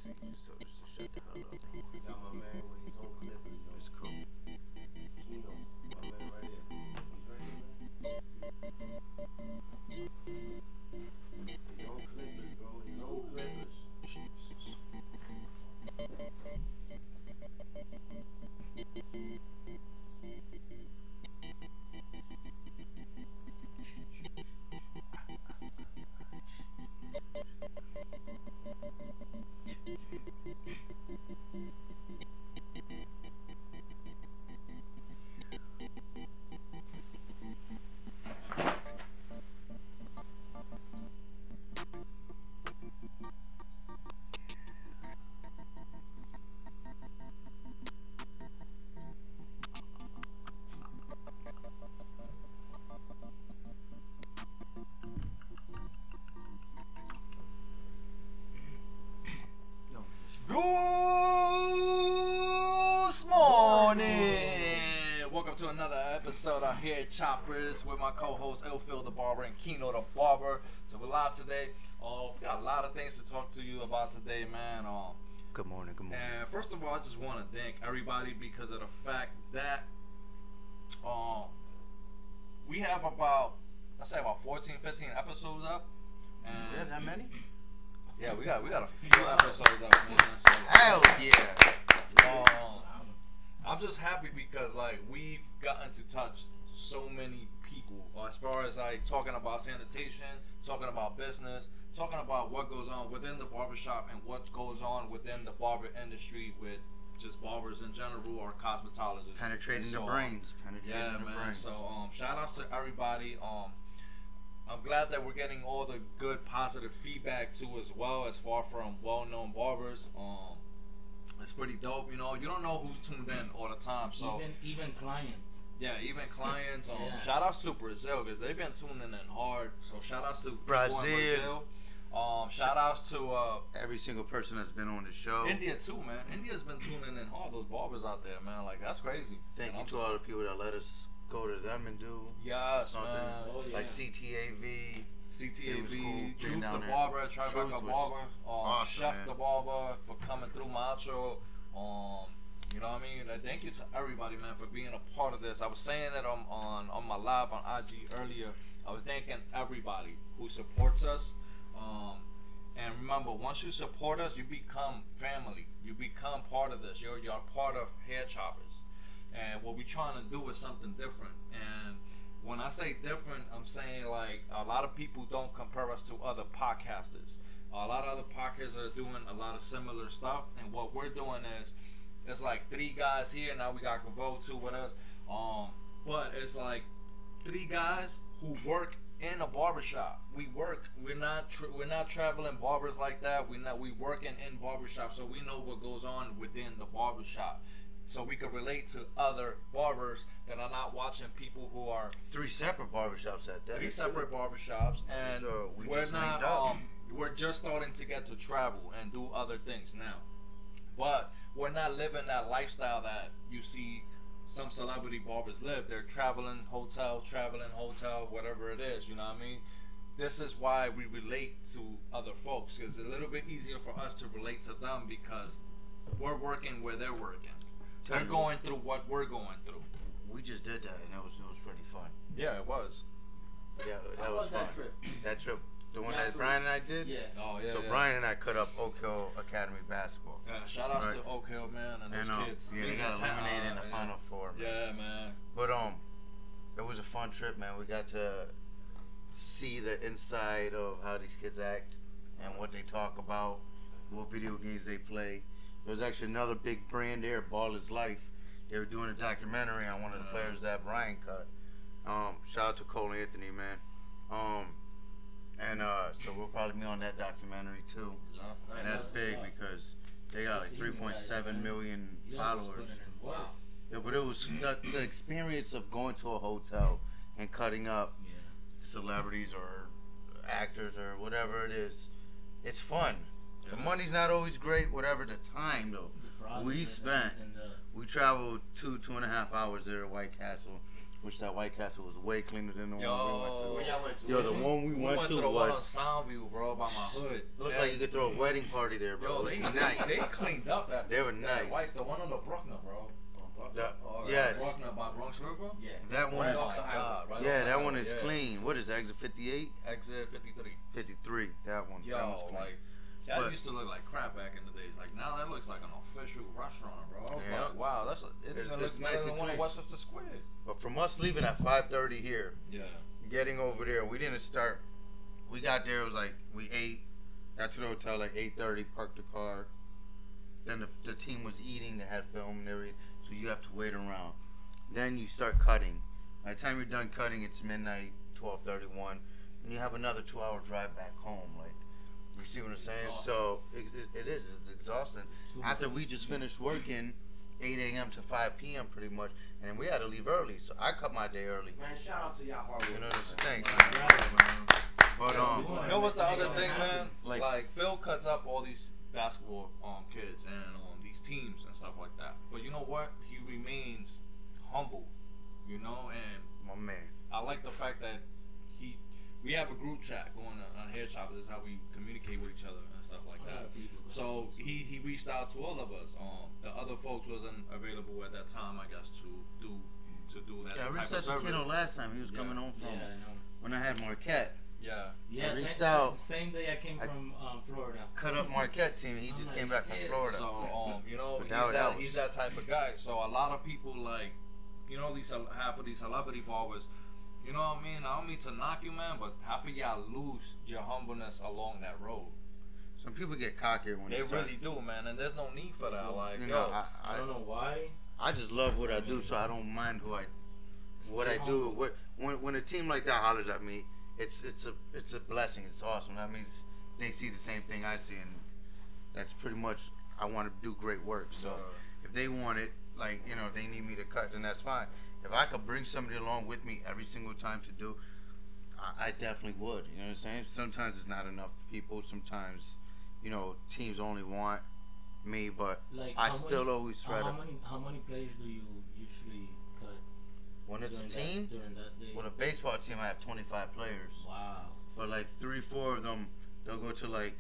sexy. He just told us to shut the hell up. Got my man with his own clippers, though. It's cool. Kino, my man right here. He's right here, man. His own clippers, bro. His own clippers. Jesus. Good morning! Welcome to another episode out here at Chopperz with my co-host Elphil the Barber and Kino the Barber. So we're live today. We got a lot of things to talk to you about today, man. Good morning, good morning. And first of all, I just want to thank everybody because of the fact that we have about 14, 15 episodes up. And We have that many? yeah, we got a few episodes up, man. So, Hell yeah. I'm just happy because like we've gotten to touch so many people as far as like talking about sanitation, talking about business, talking about what goes on within the barbershop and what goes on within the barber industry with just barbers in general or cosmetologists. Penetrating the brains. Penetrating the brains. So shout outs to everybody. I'm glad that we're getting all the good positive feedback too as well as far from well-known barbers. It's pretty dope, you know. You don't know who's tuned in all the time, so even clients. yeah, even clients. Yeah. Shout outs to Brazil because they've been tuning in hard. So shout outs to people in Brazil. Shout outs to Every single person that's been on the show. India too, man. India's been tuning in hard. Those barbers out there, man. Like that's crazy. Thank you And to all the people that let us go to them and do yes, something. man. Oh, yeah. Like CTAV. It was cool CTAV, being Truth down the there. Barber, Truth Tribeca was Barber, awesome, Chef man. the Barber for coming through Macho. You know what I mean? Thank you to everybody, man, for being a part of this. I was saying it on my live on IG earlier. I was thanking everybody who supports us. And remember, once you support us, you become family. You become part of this. You're part of Hair Chopperz. And what we're trying to do is something different. And when I say different, I'm saying like a lot of people don't compare us to other podcasters. A lot of other podcasters are doing a lot of similar stuff, and what we're doing is it's like three guys here. Now we got Gavo too with us, but it's like three guys who work in a barbershop. We work. We're not traveling barbers like that. We working in barbershop, so we know what goes on within the barbershop. So we can relate to other barbers that are not watching people who are 3 separate barbershops at that. three separate barbershops, and So we we're just not. linked up. We're just starting to get to travel and do other things now, but we're not living that lifestyle that you see some celebrity barbers live. They're traveling hotel, whatever it is. You know what I mean? This is why we relate to other folks. It's a little bit easier for us to relate to them because we're working where they're working. They're going through what we're going through. We just did that, and it was pretty fun. Yeah, it was. Yeah, that How was was fun. that trip? That trip, the one Yeah, that Brian and I did. Yeah. Oh yeah. So yeah. Brian and I cut up Oak Hill Academy basketball. Yeah, shout outs Right. to Oak Hill, man, and those kids. Yeah, they These got are ten- eliminated in the yeah. Final Four. Man. Yeah, man. But it was a fun trip, man. We got to see the inside of how these kids act and what they talk about, what video games they play. There was actually another big brand there, Ball is Life. They were doing a documentary on one of the players that Brian cut. Shout out to Cole Anthony, man. So we'll probably be on that documentary too. And that's big because they got like 3.7 million followers. Wow. Yeah, but it was the experience of going to a hotel and cutting up celebrities or actors or whatever it is. It's fun. The money's not always great, whatever the time though. We spent, we traveled 2.5 hours there at White Castle which that White Castle was way cleaner than the one we went to. Where y'all went to? Yo, the one we went to the one on was Soundview, bro, by my hood. looked like you could throw a wedding party there, bro. Yo, It they was nice. they cleaned up that. They were nice. The one on the Bruckner, bro. Yes. Bruckner by Bronx River. Yeah. That one Right is off the highway. Right yeah, off the that one highway, is yeah. clean. What is it, exit 58? Exit 53. 53. That one. Yo, that one's clean. like that But- used to look like crap back in the days. Like now that looks like an official restaurant, bro. I was Yeah. like, wow, it's gonna It's look nice better than and one in clean. Westchester Square. But from us leaving at 5:30 here, Yeah. getting over there, we didn't start. We got there. It was like we ate, got to the hotel like 8:30, parked the car. Then the team was eating. They had film and everything, so you have to wait around. Then you start cutting. By the time you're done cutting, it's midnight, 12:31, and you have another 2-hour drive back home. Like, you see what I'm saying? So it is. It's exhausting. After we just finished working, 8 a.m. to 5 p.m. pretty much, and we had to leave early. So I cut my day early. Man, shout out to y'all hard work. You know, that's the thing. But But you know what's the other thing, man? Like- Like Phil cuts up all these basketball kids and these teams and stuff like that. But you know what? He remains humble, you know, and my man. I like the fact that we have a group chat going on Hair Chopperz. This is how we communicate with each other and stuff like that. So he reached out to all of us. The other folks wasn't available at that time, I guess, to do that Yeah, I type reached of out to service. Kiddo last time. He was Yeah. coming home from Yeah, I know. when I had Marquette. Yeah. Yeah, reached same, out. same day I came from Florida. Cut up Marquette team. He I'm just like, came back from shit. Florida. So you know, But that he's was- that type of guy. So a lot of people like, you know, these half of these celebrity barbers. You know what I mean? I don't mean to knock you, man, but half of y'all lose your humbleness along that road. Some people get cockier when They start. really do, man, and there's no need for that. Like, You yo, know, I don't know why. I just love what I do, so I don't mind what I Stay do. humble. When a team like that hollers at me, it's a blessing. It's awesome. That means they see the same thing I see, and that's pretty much I want to do great work. So if they want it, like, you know, they need me to cut, then that's fine. If I could bring somebody along with me every single time to do, I definitely would. You know what I'm saying? Sometimes it's not enough people. Sometimes, you know, teams only want me, but Like I still always try to. How many players do you usually cut When it's a during team, during that day? with a baseball team, I have 25 players. Wow. But like 3-4 of them, they'll go to like,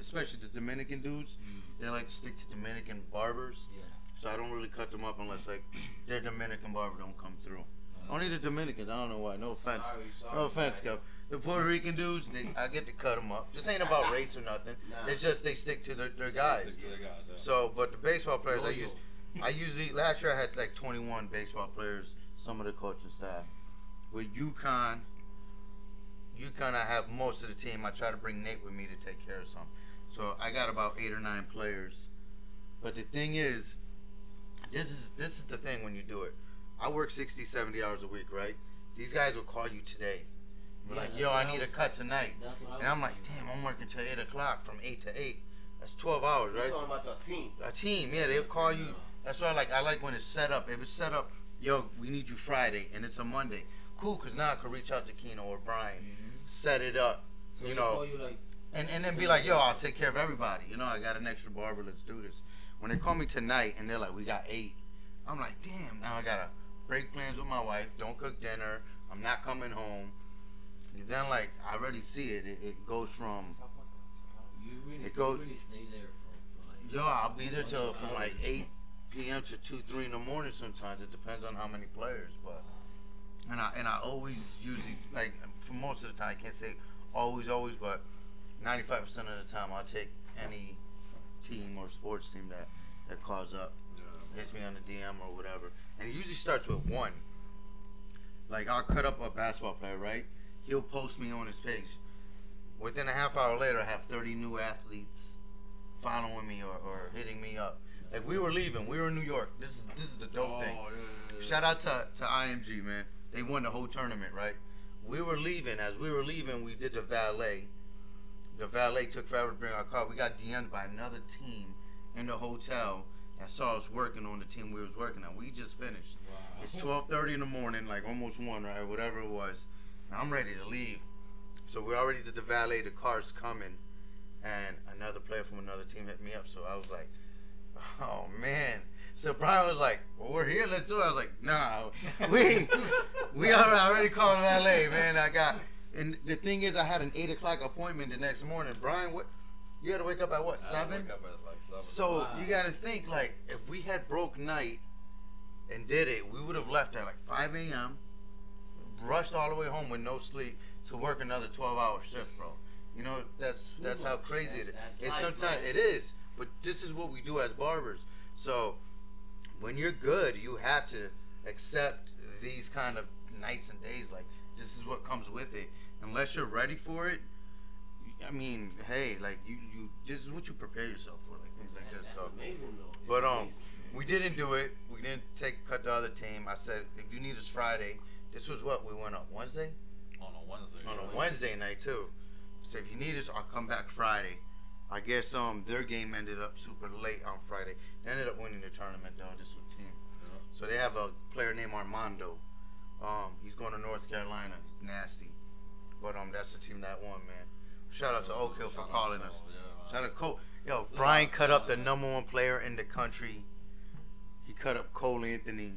especially the Dominican dudes. They like to stick to Dominican barbers. Yeah. So I don't really cut them up unless like their Dominican barber don't come through. Only the Dominicans. I don't know why. No offense. Sorry, No offense, man. Kev. The Puerto Rican dudes, I get to cut them up. This ain't about race or nothing. Nah. It's just they stick to their guys. So, but the baseball players, I usually last year I had like 21 baseball players. Some of the coaching staff. With UConn, I have most of the team. I try to bring Nate with me to take care of some. So I got about 8 or 9 players. But the thing is, this is the thing when you do it. I work 60, 70 hours a week, right? These guys will call you today. Be Yeah, like, that's yo, what I I need a was cut saying. tonight. That's what I And I'm was like, saying. damn, I'm working till 8 o'clock from 8 to 8. That's 12 hours, You're right? talking about the team. A team, yeah, they'll call you. That's why I like when it's set up. If it's set up, yo, we need you Friday, and it's a Monday. Cool, because now I can reach out to Keno or Brian, set it up, So you they know, call you like, and then be like, yo, I'll take care of everybody. You know, I got an extra barber, let's do this. When they call me tonight, and they're like, we got 8, I'm like, damn, now I got to break plans with my wife, don't cook dinner, I'm not coming home. And then, like, I already see it. It goes from, you really, It goes- you really stay there for like. yo, I'll be there bunch till of from like hours. 8 p.m. to 2, 3 in the morning sometimes. It depends on how many players, but and I always usually, like, for most of the time, I can't say always, but 95% of the time I'll take any team or sports team that calls up, hits me on the DM or whatever. And it usually starts with one. Like, I'll cut up a basketball player, right? He'll post me on his page. Within a half hour later, I have 30 new athletes following me or hitting me up. Like, we were leaving. We were in New York. This is the dope thing. Shout out to IMG, man. They won the whole tournament, right? We were leaving. As we were leaving, we did the valet. The valet took forever to bring our car. We got DM'd by another team in the hotel that saw us working on the team we was working on. We just finished. It's 12:30 in the morning, like almost 1, right? Whatever it was. And I'm ready to leave. So we already did the valet. The car's coming. And another player from another team hit me up. So I was like, oh, man. So Brian was like, well, we're here, let's do it. I was like, nah, we are already calling LA, man. And the thing is, I had an 8 o'clock appointment the next morning. Brian, what? You had to wake up at what, 7? I wake up at like 7. So Wow. you got to think, like, if we had broke night and did it, we would have left at like 5 a.m., rushed all the way home with no sleep to work another 12-hour shift, bro. You know, that's how crazy it is. That's And life, sometimes man. it is, but this is what we do as barbers. So when you're good, you have to accept these kind of nights and days. Like, this is what comes with it. Unless you're ready for it, I mean, hey, like you this is what you prepare yourself for, like things like this. That's So, amazing, though. It's but amazing. we didn't do it. We didn't cut the other team. I said, if you need us Friday, this was what we went up Wednesday. On a Wednesday. On a Wednesday night too. So if you need us, I'll come back Friday. I guess their game ended up super late on Friday. They ended up winning the tournament though. This was team. Yeah. So they have a player named Armando. He's going to North Carolina. He's nasty. But that's the team that won, man. Shout out to Oak Hill for calling us. Shout out to Cole. Yo, Brian cut up the #1 player in the country. He cut up Cole Anthony.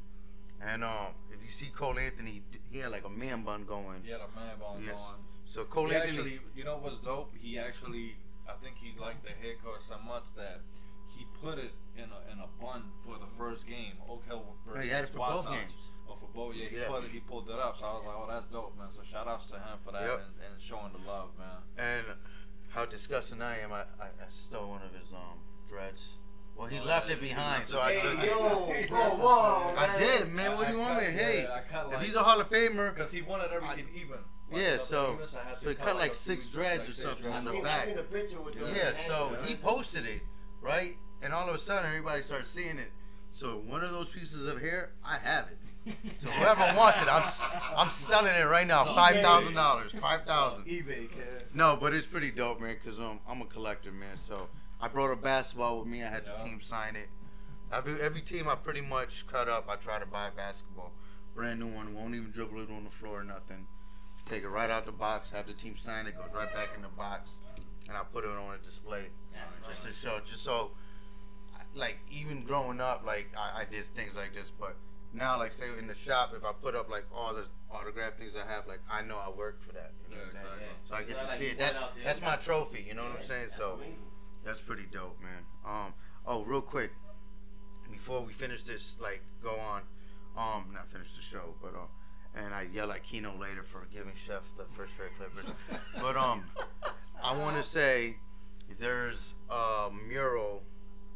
And if you see Cole Anthony, he had like a man bun going. He had a man bone Yes. going. So Cole He Anthony. actually, you know what's dope? He actually, I think he liked the haircut so much that he put it in a bun for the first game. Oak Hill versus he had it for both Wasatch. games. Oh, for both, yeah. Yeah. He pulled it up. So I was like, oh, that's dope, man. So shout outs to him for that Yep. and showing the love, man. And how disgusting I am, I stole one of his dreads. Well, he Oh, left yeah, it he behind, left so it I behind. took Hey, it. yo, bro, whoa, I man. did, man. What do you want me? cut- Hey, yeah, I cut if like- he's a Hall of Famer, Because he wanted everything even. Yeah, something so- even, I had so to he cut like a 6 few- dreads like or 6 something dreads. in the I back. seen the picture with the yeah. So Yeah. he posted it, right? And all of a sudden, everybody started seeing it. So one of those pieces of hair, I have it. So whoever wants it, I'm selling it right now, $5,000, $5,000. eBay, kid. No, but it's pretty dope, man. Cause I'm a collector, man. So I brought a basketball with me. I had the Yeah. team sign it. Every team I pretty much cut up, I try to buy a basketball, brand new one. Won't even dribble it on the floor or nothing. Take it right out the box. Have the team sign it. Goes right back in the box, and I put it on a display just to show. Just so, like even growing up, like I did things like this, but now, like say in the shop, if I put up like all the autograph things I have, like I know I worked for that. You know what I'm saying? exactly. So I get to Like see you it. went out there, That's my got- trophy. You know what I'm saying? That's So amazing. that's pretty dope, man. Oh, real quick, before we finish this, like go on, not finish the show, but and I yell at Keno later for giving Chef the first pair of clippers. But I want to say there's a mural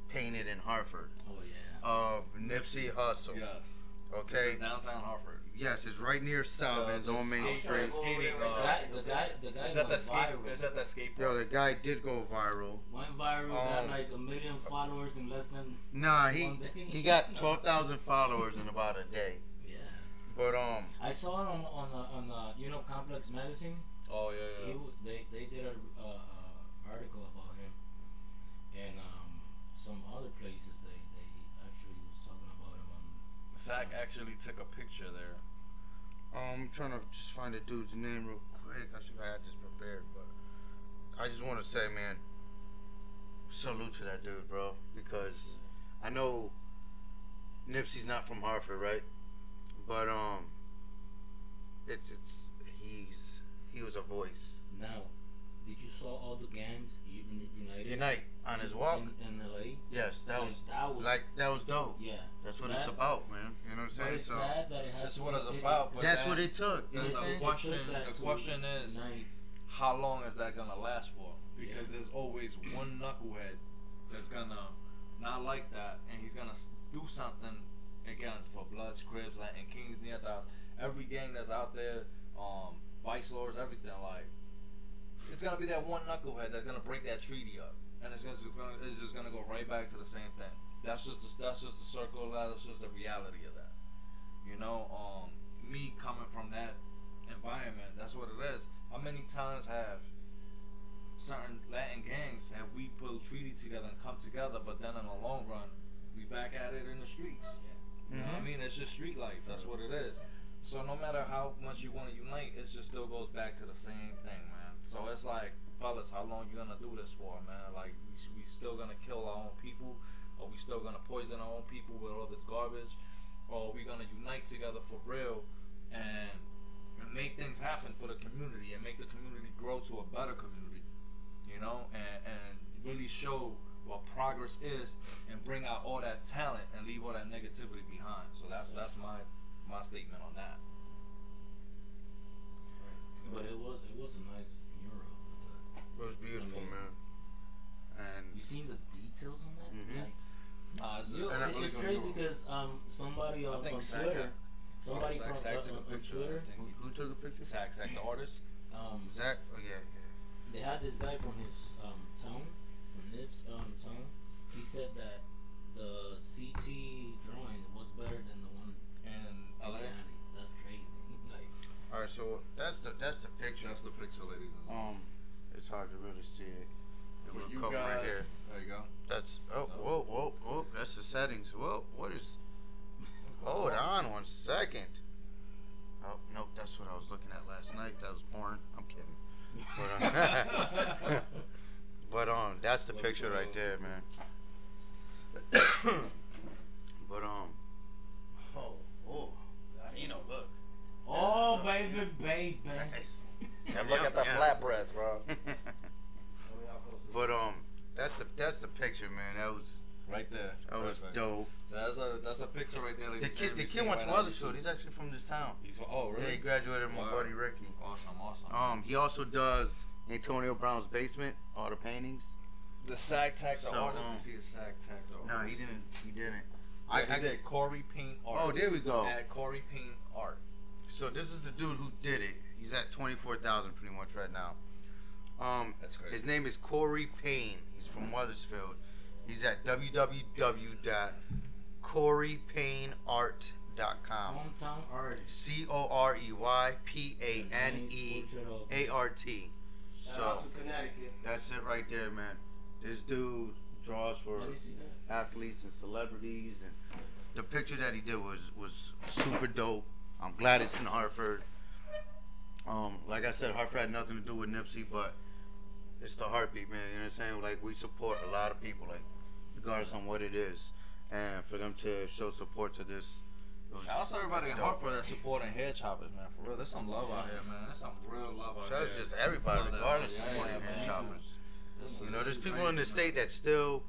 painted in Hartford Oh yeah. of Nipsey Hussle. Yes. Okay. It's downtown Hartford. Yes, it's right near Salvin's The on Main skate- Street. skating, The guy is that the went skate? viral. Is that the skate Yo, park? the guy did go viral. Went viral, got Um, like 1 million followers in less than Nah, one day. he got 12,000 followers in about a day. Yeah. But I saw it on the Complex magazine. Oh yeah, He, yeah. they did a article about him, and some other places they actually was talking about him on. Zach actually took a picture there. I'm trying to just find the dude's name real quick. I should have had this prepared, but I just want to say, man, salute to that dude, bro. Because I know Nipsey's not from Hartford, right? But he was a voice. Now, did you saw all the gangs united? Unite on his walk. in LA. Yes, that was that was dope. yeah. That's what That- it's about, man. You know what I'm But saying? it's So sad that it has That's to what be- it's about. But that's then what it took. You know the what I'm saying? question is, unite. how long is that gonna last for? Because there's always one knucklehead that's gonna not like that, and he's gonna do something again for Bloods, Cribs, Latin Kings, near that. Every gang that's out there, Vice Lords, everything, like it's gonna be that one knucklehead that's gonna break that treaty up, and it's just gonna go right back to the same thing. That's just the circle of that. That's just the reality of that. You know, me coming from that environment, that's what it is. How many times have certain Latin gangs have we put a treaty together and come together, but then in the long run, we back at it in the streets. You know what I Mhm. mean? It's just street life. That's what it is. So no matter how much you want to unite, it just still goes back to the same thing, man. So it's like, fellas, how long you gonna do this for, man? Like we still gonna kill our own people. Are we still gonna poison our own people with all this garbage, or are we gonna unite together for real and make things happen for the community and make the community grow to a better community, you know, and really show what progress is and bring out all that talent and leave all that negativity behind. So that's my statement on that. But it was a nice mural. It was beautiful, man. And you seen the details on that? Mhm. Like, it's crazy because somebody on Twitter, somebody from on Twitter, who took a picture? Zach, the artist. Zach. Oh yeah. They had this guy from his town, from Nip's town. He said that the CT drawing was better than the one in LA. That's crazy. Like, all right, so that's the picture. That's the picture, ladies and gentlemen. It's hard to really see it. For It'll you come guys, right here. there you go. That's whoa. That's the settings. Whoa, what is? Hold on 1 second. Oh nope, that's what I was looking at last night. That was porn. I'm kidding. But that's the picture right there, man. But look. oh baby. And look at the flatbreads, bro. But that's the picture, man. That was Right there. that was Perfect. dope. That's a picture right there. The kid went to Weathersfield. He's actually from this town. Oh, really? Yeah, he graduated with my buddy Ricky. Awesome. He also does Antonio Brown's basement, all the paintings. The Sag Tack, the So, artist. You see the Sag Tack, though. No, he didn't. He didn't. Yeah, he did Corey Paint Art. Oh, there we go. At Corey Paint Art. So this is the dude who did it. He's at 24,000 pretty much right now. That's crazy. His name is Corey Payne. He's from Weathersfield. He's at www.coreypayneart.com. Hometown artist. CoreyPaneart. Shout out to Connecticut. That's it right there, man. This dude draws for Let me see that. athletes and celebrities, and the picture that he did was super dope. I'm glad it's in Hartford. Like I said, Hartford had nothing to do with Nipsey, but it's the heartbeat, man. You know what I'm saying? Like, we support a lot of people, like, regardless on what it is, and for them to show support to this. Shout out to everybody in Hartford that's supporting hair choppers, man. For real, there's some love out here, man. There's some real love out Shout here. out to just everybody, regardless of supporting hair choppers. You know, there's people in the state that still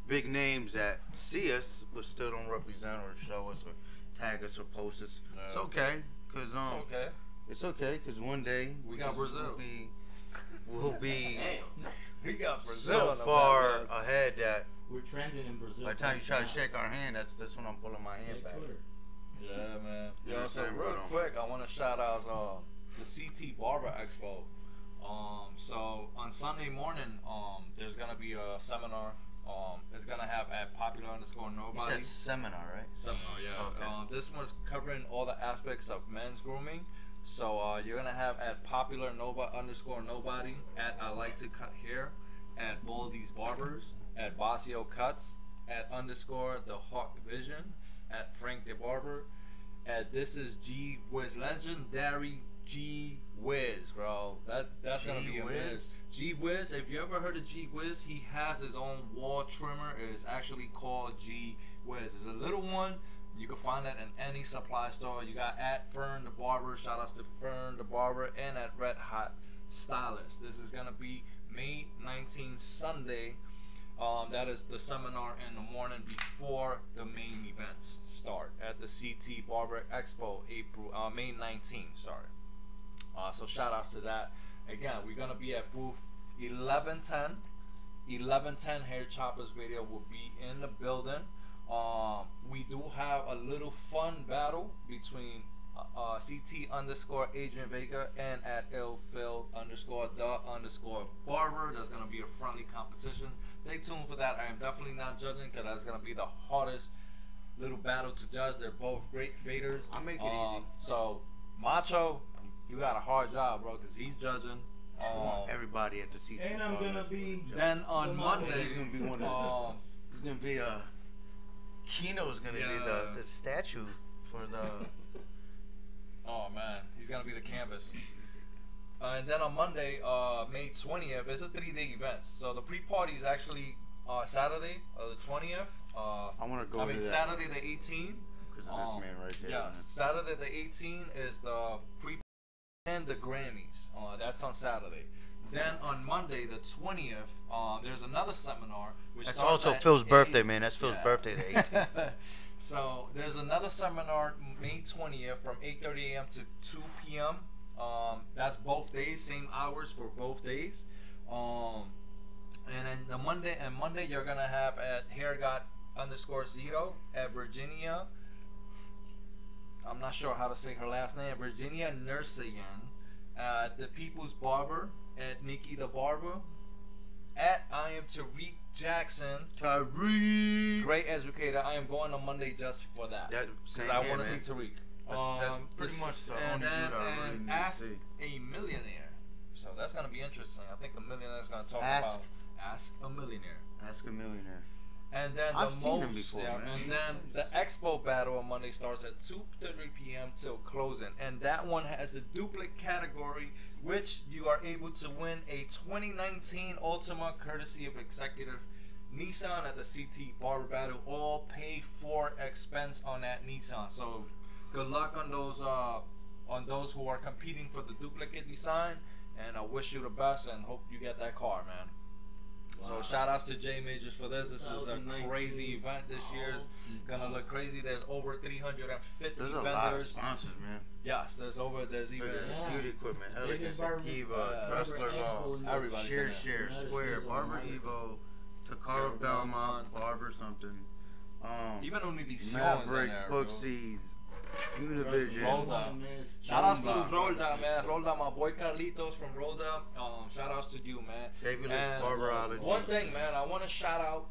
big names that see us, but still don't represent or show us or tag us or post us. Yeah. It's okay, cause It's okay. it's okay, cause one day We got Brazil. We'll be We got Brazil. so far ahead that We're trending in Brazil. by the time you try to now. shake our hand, that's when I'm pulling my hand Like back. Twitter. Yeah, man. You know Yo, so what I'm saying, real bro? quick, I want to shout out the CT Barber Expo. So on Sunday morning, there's gonna be a seminar. It's gonna have at popular _nobody. You said seminar, right? Seminar, yeah. Okay. This one's covering all the aspects of men's grooming. So you're gonna have at popular _nobody, at I like to cut hair, at Baldy's Barbers, at Basio Cuts, at _ the Hawk Vision, at Frank the Barber, at this is G Wiz, legendary G Wiz, bro. That's gonna be amazing. G Wiz, if you ever heard of G Wiz, he has his own wall trimmer. It's actually called G Wiz. It's a little one. You can find that in any supply store. You got at Fern the Barber, shout outs to Fern the Barber, and at Red Hot Stylist. This is gonna be May 19th, Sunday. That is the seminar in the morning before the main events start at the CT Barber Expo, May 19th. Sorry. So shout outs to that. Again, we're gonna be at booth 1110. 1110 Hair Chopperz Radio will be in the building. We do have a little fun battle between CT _ Adrian Vega and at _the _barber. There's gonna be a friendly competition. Stay tuned for that. I am definitely not judging because that's gonna be the hardest little battle to judge. They're both great faders. I'll make it easy. So Macho, you got a hard job, bro, because he's judging. I want everybody at the CT. And I'm gonna be. Then on Monday, He's gonna be one of he's gonna be Kino's gonna be the statue for the. oh man, he's gonna be the canvas. And then on Monday, May 20th, it's a 3-day event. So the pre-party is actually Saturday, the 20th, I want to go to that. Saturday the 18th. Because of this man right there. Yes, Saturday the 18th is the and the Grammys. That's on Saturday. Then on Monday the 20th, there's another seminar. That's also Phil's birthday, man. That's Phil's birthday, the 18th. So there's another seminar May 20th from 8:30 a.m. to 2 p.m. That's both days, same hours for both days. And then Monday you're gonna have at Hairgot_0 at Virginia. I'm not sure how to say her last name. Virginia Nursian at the People's Barber at Nikki the Barber. At I am Tariq Jackson. Tariq, great educator. I am going on Monday just for that. Because I want to see Tariq. That's pretty much the only dude I really need to see. A Millionaire. So that's gonna be interesting. I think a millionaire is gonna talk about Ask a Millionaire. Ask a Millionaire. And then I've seen him before, man. And then the Expo Battle on Monday starts at 2:30 p.m. till closing, and that one has the duplicate category, which you are able to win a 2019 Ultima courtesy of Executive Nissan at the CT Barber Battle, all paid for expense on that Nissan. So good luck on those who are competing for the duplicate design, and I wish you the best and hope you get that car, man. Wow. So shout outs to J Majors for this. This is a crazy event this year. It's gonna look crazy. There's over 350 There's vendors. a lot of sponsors, man. Yes, there's even beauty equipment, Elegance, Kiva, Dressler Hall, everybody. Share, Square, Barber Evo, Takara Belmont, Barber something. Even Univision, Maverick, Booksies, Univision. Rolda. Shout outs to Rolda, man. Rolda, my boy Carlitos from Rolda. Shout outs to you, man. Fabulous Barberology. One thing, man, I want to shout out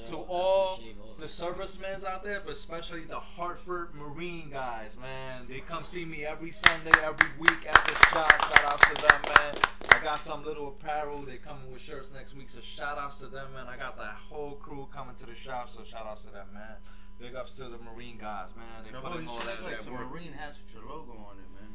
to all the servicemen out there, but especially the Hartford Marine guys, man. They come see me every Sunday, every week at the shop. Shout outs to them, man. I got some little apparel. They coming with shirts next week, so shout outs to them, man. I got that whole crew coming to the shop, so shout outs to them, man. Big ups to the Marine guys, man. They put in all that like some work. Marine hats with your logo on it, man.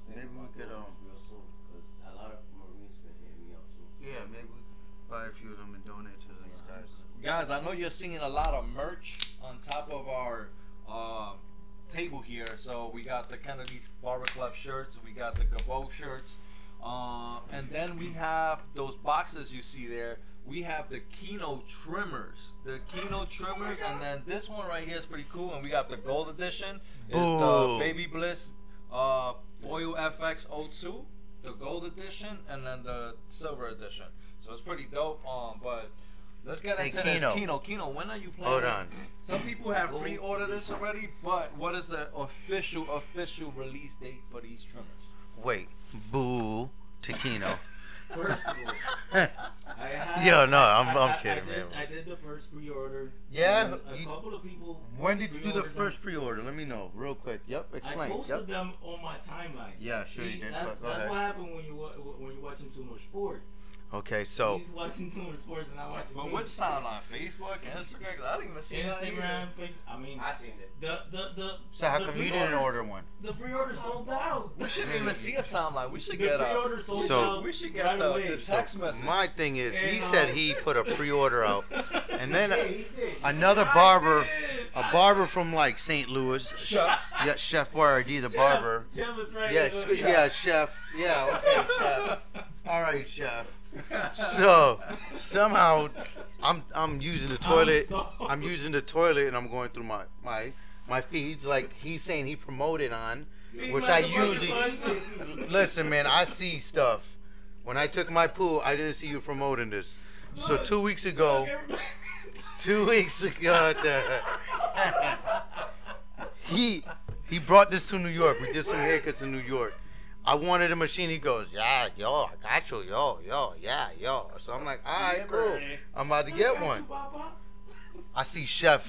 Maybe we could real soon, because a lot of Marines been hitting me up too. Yeah, maybe we could buy a few of them and donate to these guys. Guys, I know you're seeing a lot of merch on top of our table here. So we got the Kennedy's Barber Club shirts, we got the Gabo shirts, and then we have those boxes you see there. We have the Kino trimmers, and then this one right here is pretty cool. And we got the gold edition. It's the Baby Bliss Foil FX02, the gold edition, and then the silver edition. So it's pretty dope. But let's get into this Kino. When are you playing? Hold on. Some people have pre-ordered this already, but what is the official release date for these trimmers?Ait, boo to Kino. First of all, Yo, no, I'm kidding, man. I did the first pre-order. Yeah, a couple of people. When did you do the first pre-order? Let me know, real quick. Yep, explain. I posted them on my timeline. Yeah, sure you did. That's what happened when you're watching too much sports. Okay, so he's watching too much sports and I watching. But which timeline? Facebook, Instagram? 'Cause I didn't even see Instagram, Facebook. I mean, I seen it. So how come you didn't order one? The pre-order sold out. We shouldn't even see a timeline. We should the get pre-order sold out. We should get the text message. My thing is, he said he put a pre-order out, and then another barber, a barber from like St. Louis, yeah, Chef Boyardee, the barber. Chef is right. Yeah, Chef. Yeah, okay, Chef. All right, Chef. So somehow I'm using the toilet. I'm using the toilet, and I'm going through my feeds like he's saying he promoted on, which I usually listen, man. I see stuff. When I took my pool, I didn't see you promoting this. So 2 weeks ago, he brought this to New York. We did some haircuts in New York. I wanted a machine. He goes, yeah, yo, I got you, yo. So I'm like, all right, cool. I'm about to get one. I see Chef.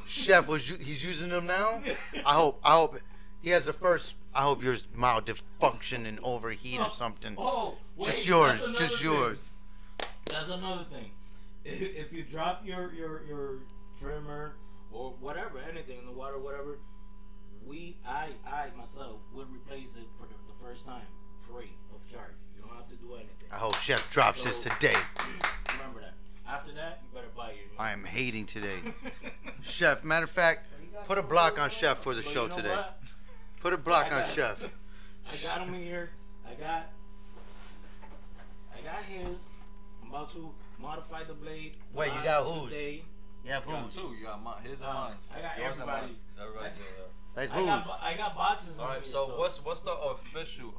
Chef he's using them now. I hope he has the first. I hope yours malfunction and overheat or something. Oh, wait, just yours. That's another thing. If you drop your trimmer or whatever, anything in the water, whatever, I myself would replace it for the first time, free of charge. You don't have to do anything. I hope Chef drops this today. Remember that. After that, you better buy your machine. I am hating today. Chef, matter of fact, put a block on Chef for the But show you know today. what? Put a block I on got- Chef. I got him here. I got his. I'm about to modify the blade. Wait, you live got whose? today. You have You got who's? two. You got his and mine. I got Yours and everybody's. mine. Everybody's. Like I who's? got boxes. All on right. here, So what's the official?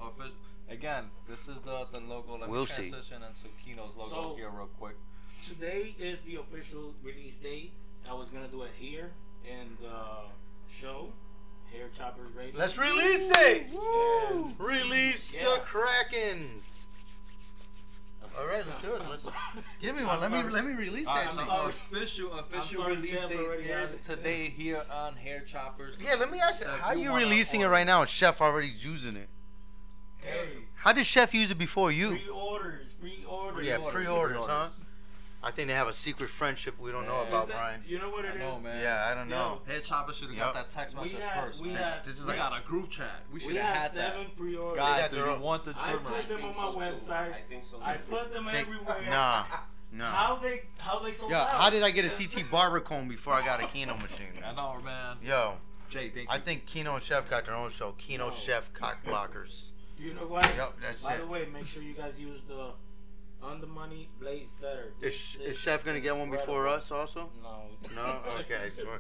Again, this is the logo. Let We'll me see. transition into Kino's logo So- here real quick. Today is the official release date. I was gonna do it here in the show, Hair Chopperz Radio. Let's release it! Woo! Release Yeah. the Krakens! Alright, let's do it. Let's give me one. I'm sorry. Let me release All that. right, so thing. sorry. official sorry, release Jeff date already has is it. today here on Hair Chopperz. Yeah, let me ask you, So if how you you wanna releasing it order- right now and Chef already using it? Hey, How did Chef use it before you? pre-orders. Yeah, Pre-orders, pre-orders, huh? pre-orders. I think they have a secret friendship we don't know Yeah. about, Is that- Brian. You know what it I is? know, man. Yeah, I don't know. Hair Chopperz should have Yup. got that text We message had- first. we man. had- This is We like got a group chat. We should We have had had 7 that. pre-orders. Guys, got do their you own- want the I trimmer? put them on my website. I think so. I put them They- everywhere. Nah. How they sold Yo, out? how did I get a CT barber comb before I got a Kino machine, I man? know, man. Yo, Jay, thank you. I think Kino and Chef got their own show. Kino No. Chef Cock Blockers. You know what? Yep, that's By it. the way, make sure you guys use the On the Money Blade Setter. Is Chef gonna get one before us also? No. No? Okay. Sure.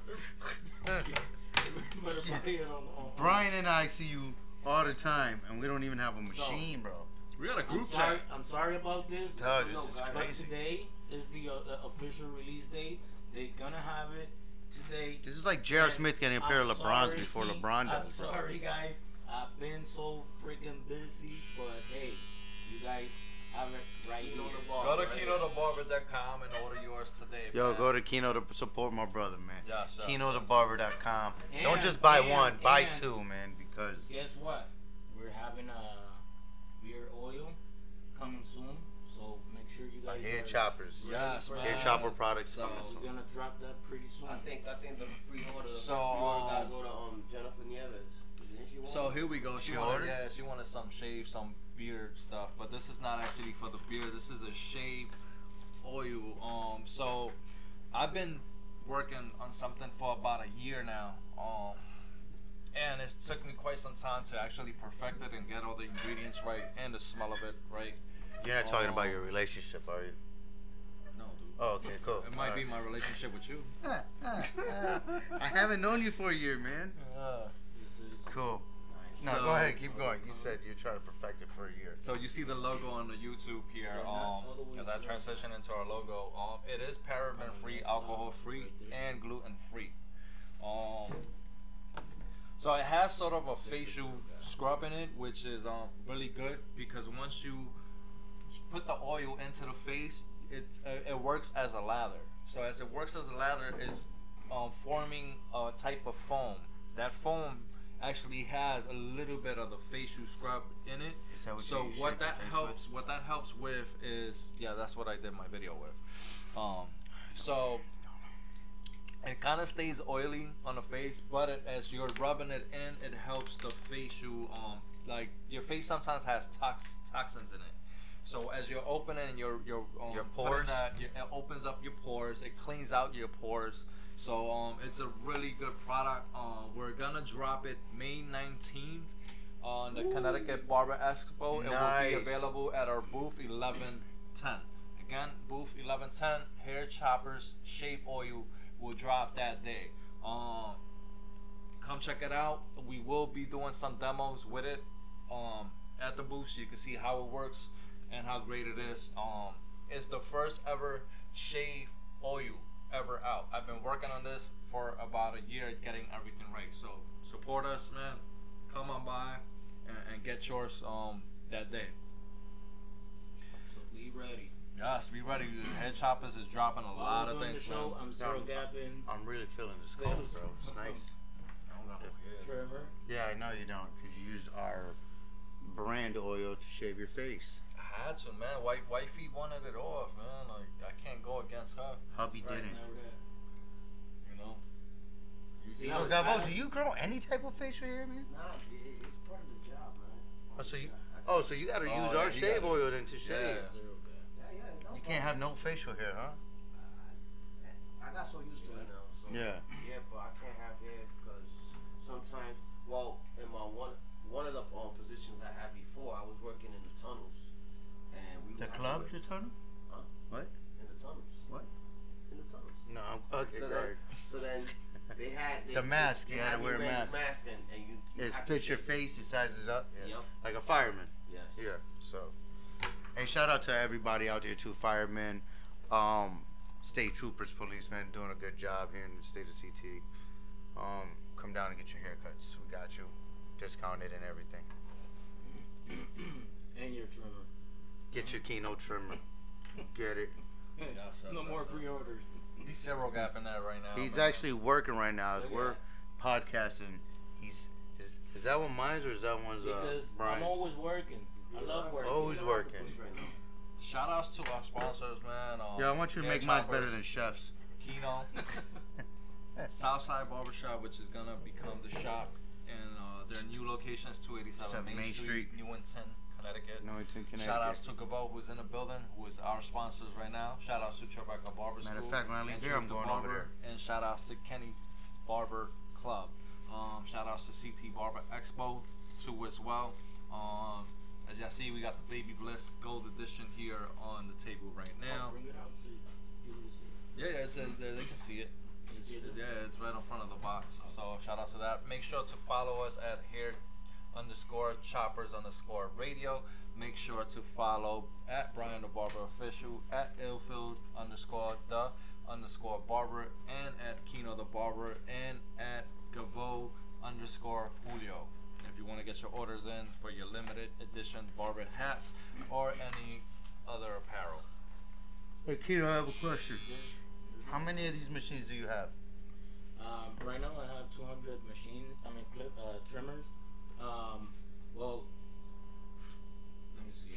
Better buy it on- Brian and I see you all the time, and we don't even have a machine, bro. We got a I'm group sorry, chat. I'm sorry about this. Dog, this No, is guys. But crazy. today is the official release date. They're gonna have it today. This is like J.R. Smith getting a pair of I'm LeBrons sorry. before LeBron I'm does, bro. sorry, guys. I've been so freaking busy, but hey, you guys have it right Kino here. the bar, Go to right? KinoTheBarber.com and order yours today. Yo, man. go to Kino to support my brother, man. Yes, yes, KinoTheBarber.com. Don't just buy one, buy two, man, because Guess what? We're having a beer oil coming soon, so make sure you guys Hair are Choppers. ready Yes, for man. Hair that. Chopper products So- coming We're soon. gonna drop that pretty soon. I think the pre-order. So, pre-order gotta go to Jennifer Nieves. Didn't she want So one? here we go. She She wanted, ordered? yeah, she wanted some shave, some beard stuff, but this is not actually for the beard. This is a shave oil. So I've been working on something for about a year now. And it took me quite some time to actually perfect it and get all the ingredients right and the smell of it right. You're not talking about your relationship, are you? No, dude. Oh, okay, cool. It might be my relationship with you. I haven't known you for a year, man. This is Cool. nice. No, So- go ahead, keep going. You said you're trying to perfect it for a year. So you see the logo on the YouTube here. Yeah, not all the way As I through. transition into our logo, it is paraben free, alcohol free, and gluten free. So it has sort of a facial scrub in it, which is really good because once you put the oil into the face, it works as a lather. So as it works as a lather, it's forming a type of foam. That foam actually has a little bit of the facial scrub in it. Is that what So you what shake your that face helps, what that helps with is, yeah, that's what I did my video with. So it kind of stays oily on the face, but as you're rubbing it in, it helps the facial, like your face sometimes has toxins in it. So as you're opening your Your putting pores? it opens up your pores. It cleans out your pores. So it's a really good product. We're gonna drop it May 19th on the Connecticut Barber Expo. It will Nice. be available at our booth 1110. Again, booth 1110. Hair Chopperz Shave Oil will drop that day. Come check it out. We will be doing some demos with it at the booth, so you can see how it works and how great it is. It's the first ever shave oil ever out. I've been working on this for about a year, getting everything right. So support us, man. Come on by and get yours that day. So be ready. Yes, be ready. Head Chopperz is dropping a lot While of we're doing things, the show, man. I'm Zero Gapping. I'm really feeling this cold, bro. It's nice. I don't got no kid. Trevor. Yeah, I know you don't, because you used our brand oil to shave your face. I had to, man. Wifey wanted it off, man. Like I can't go against her. Hubby Right didn't. now, that. You know. See, Yo, Gabo, do you grow any type of facial hair, man? Nah, it's part of the job, man. So you gotta use yeah, our he shave got it. oil then to shave. Yeah. Zero Gap. Yeah, no You can't problem. have no facial hair, huh? I got so used to it now. So Yeah. yeah, but I can't have hair because sometimes, well, in my one of the positions I had before, I was working in the tunnels, and we The would have club, to the wear, tunnel? huh? What? In the tunnels. What? In the tunnels. No, okay, So go then, ahead. so then they had The mask, you had to me wear a this mask. and you It have to fits your shake it. face, it sizes up. Yeah. Yep. Like a fireman. Yes. Yeah, so. Hey, shout out to everybody out there too, firemen, state troopers, policemen, doing a good job here in the state of CT. Come down and get your haircuts. We got you. Discounted and everything. And your trimmer. Get your Kino trimmer. Get it. Yes, No more pre-orders. He's zero gapping that right now. He's man. actually working right now as Look at we're podcasting. Is that one mine or is that one's Because Brian's? I'm always working. I love working. Always working. Shout outs to our sponsors, man. Yeah, I want you to make mine better than Chef's. Kino. Southside Barbershop, which is gonna become the shop, and their new locations, 287 Main Street, Newington, Connecticut. Newington, Connecticut. Shout outs to Gavo, who's in the building, who is our sponsors right now. Shout outs to Chopperz Barber School. Matter of fact, when I leave and here, I'm Truth the going over Barber, there. And shout outs to Kenny Barber Club. Shout outs to CT Barber Expo too as well. As y'all see, we got the Baby Bliss Gold Edition here on the table right now. Bring it out so you can see it. Yeah, it says there. They can see it. You see it? Yeah, it's right in front of the box. So shout out to that. Make sure to follow us at _Chopperz_radio. Make sure to follow at Brian the Barber Official, at Illfield_the_barber, and at Kino the Barber, and at Gavo_Julio. If you want to get your orders in for your limited edition barber hats or any other apparel. Hey, Kino, I have a question. How many of these machines do you have? Right now I have 200 trimmers. Well, let me see,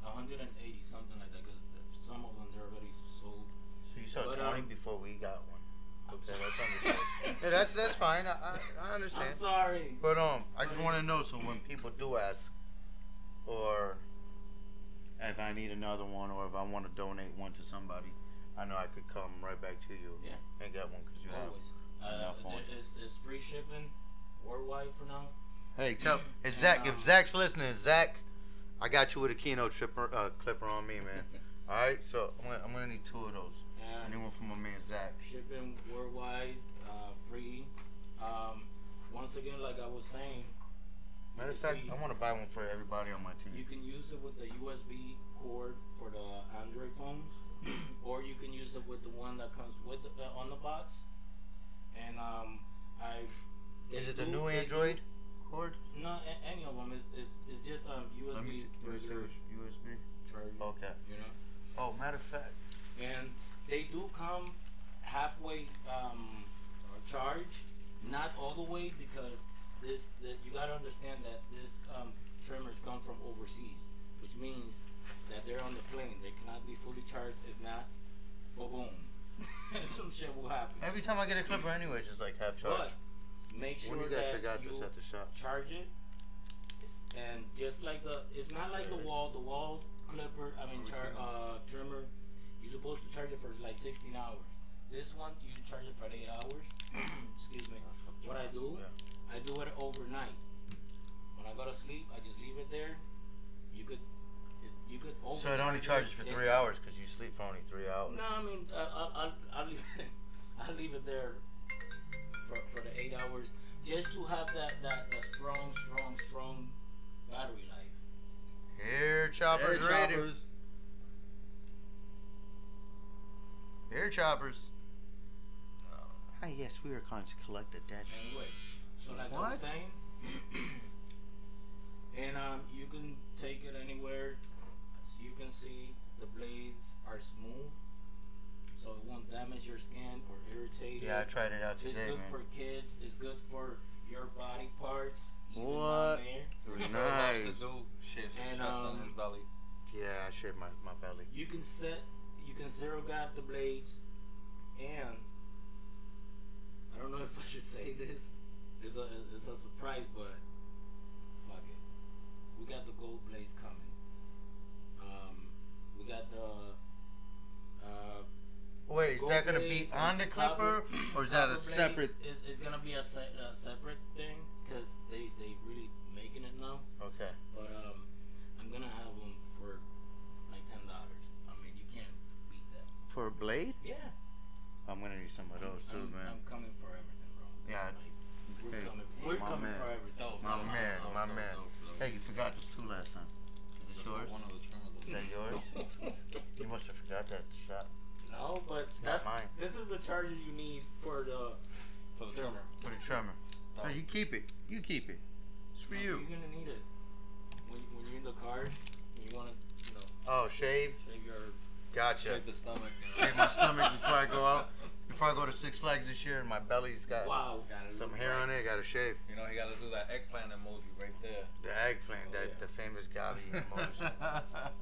180, something like that, because some of them they're already sold. So you saw But, 20 before we got one. I'm Okay, sorry. that's understood. Yeah, that's fine. I understand. I'm sorry. But I just want to know, so when people do ask, or if I need another one, or if I want to donate one to somebody, I know I could come right back to you Yeah. and get one because you Always. have enough on. It's free shipping worldwide for now. Hey, tell And, Zach, if Zach's listening, Zach, I got you with a Kino clipper on me, man. All right, so I'm gonna need 2 of those. I And need one for my man Zach. shipping worldwide, free. Once again, like I was saying, Matter of you fact, see, I want to buy one for everybody on my team. you can use it with the USB cord for the Android phones, or you can use it with the one that comes with on the box. And Is it the new Android cord? No, any of them. It's just Let me USB see. regular USB. charger. Okay. You know. Oh, matter of fact. And they do come halfway charged, not all the way, because you gotta understand that this trimmers come from overseas, which means that they're on the plane. They cannot be fully charged. If not, boom, some shit will happen. Every time I get a clipper, anyway, it's just like half charge. But make sure When you guys that got you this at the shop? charge it, and just like it's not like the wall clipper. Trimmer. You're supposed to charge it for like 16 hours. This one you charge it for 8 hours. Excuse me. What I do, I do it overnight. When I go to sleep, I just leave it there. You could So it only charges for 3 hours because you sleep for only 3 hours. No, I mean I'll leave it. I'll leave it there for the 8 hours, just to have that strong battery life. Here, Chopperz Radio. Chopperz. Here, Chopperz. Hi, yes, we are going to collect the debt. Anyway, so like I was What? saying, and you can take it anywhere. As you can see, the blades are smooth, so it won't damage your skin or irritate it. Yeah, I tried it out It's today, good man. for kids. It's good for your body parts. Even What? down there. It was He still loves nice. to do shaves And, and stress on his belly. Yeah, I shaved my belly. You can zero gap the blades, and I don't know if I should say this. It's a surprise, but fuck it. We got the gold blades coming. We got the Wait, is gold that gonna be blades on and the clipper, or is that a copper separate? blades It's gonna be a separate thing because they really making it now. Okay. But I'm gonna have them for like $10. I mean, you can't beat that. For a blade? Yeah. I'm gonna need some of those too, man. I'm coming for everything, bro. Yeah. Like, Hey, we're my coming man. for everything. My man. Hey, you forgot this too last time. Is it yours? One of the trimmers. Is that yours? You must have forgot that at the shop. No, but It's that's not mine. this is the charger you need for the trimmer. For the trimmer. No. No, you keep it. You keep it. It's for you. You're gonna need it when you're in the car. And you wanna, Oh, shave? shave your. Gotcha. Shake the stomach. Shave my stomach before I go out. Before I go to Six Flags this year, and my belly's got Wow. some hair on it. Gotta shave. You know, he got to do that eggplant emoji right there. The eggplant, Oh, that yeah. the famous Gavi emoji.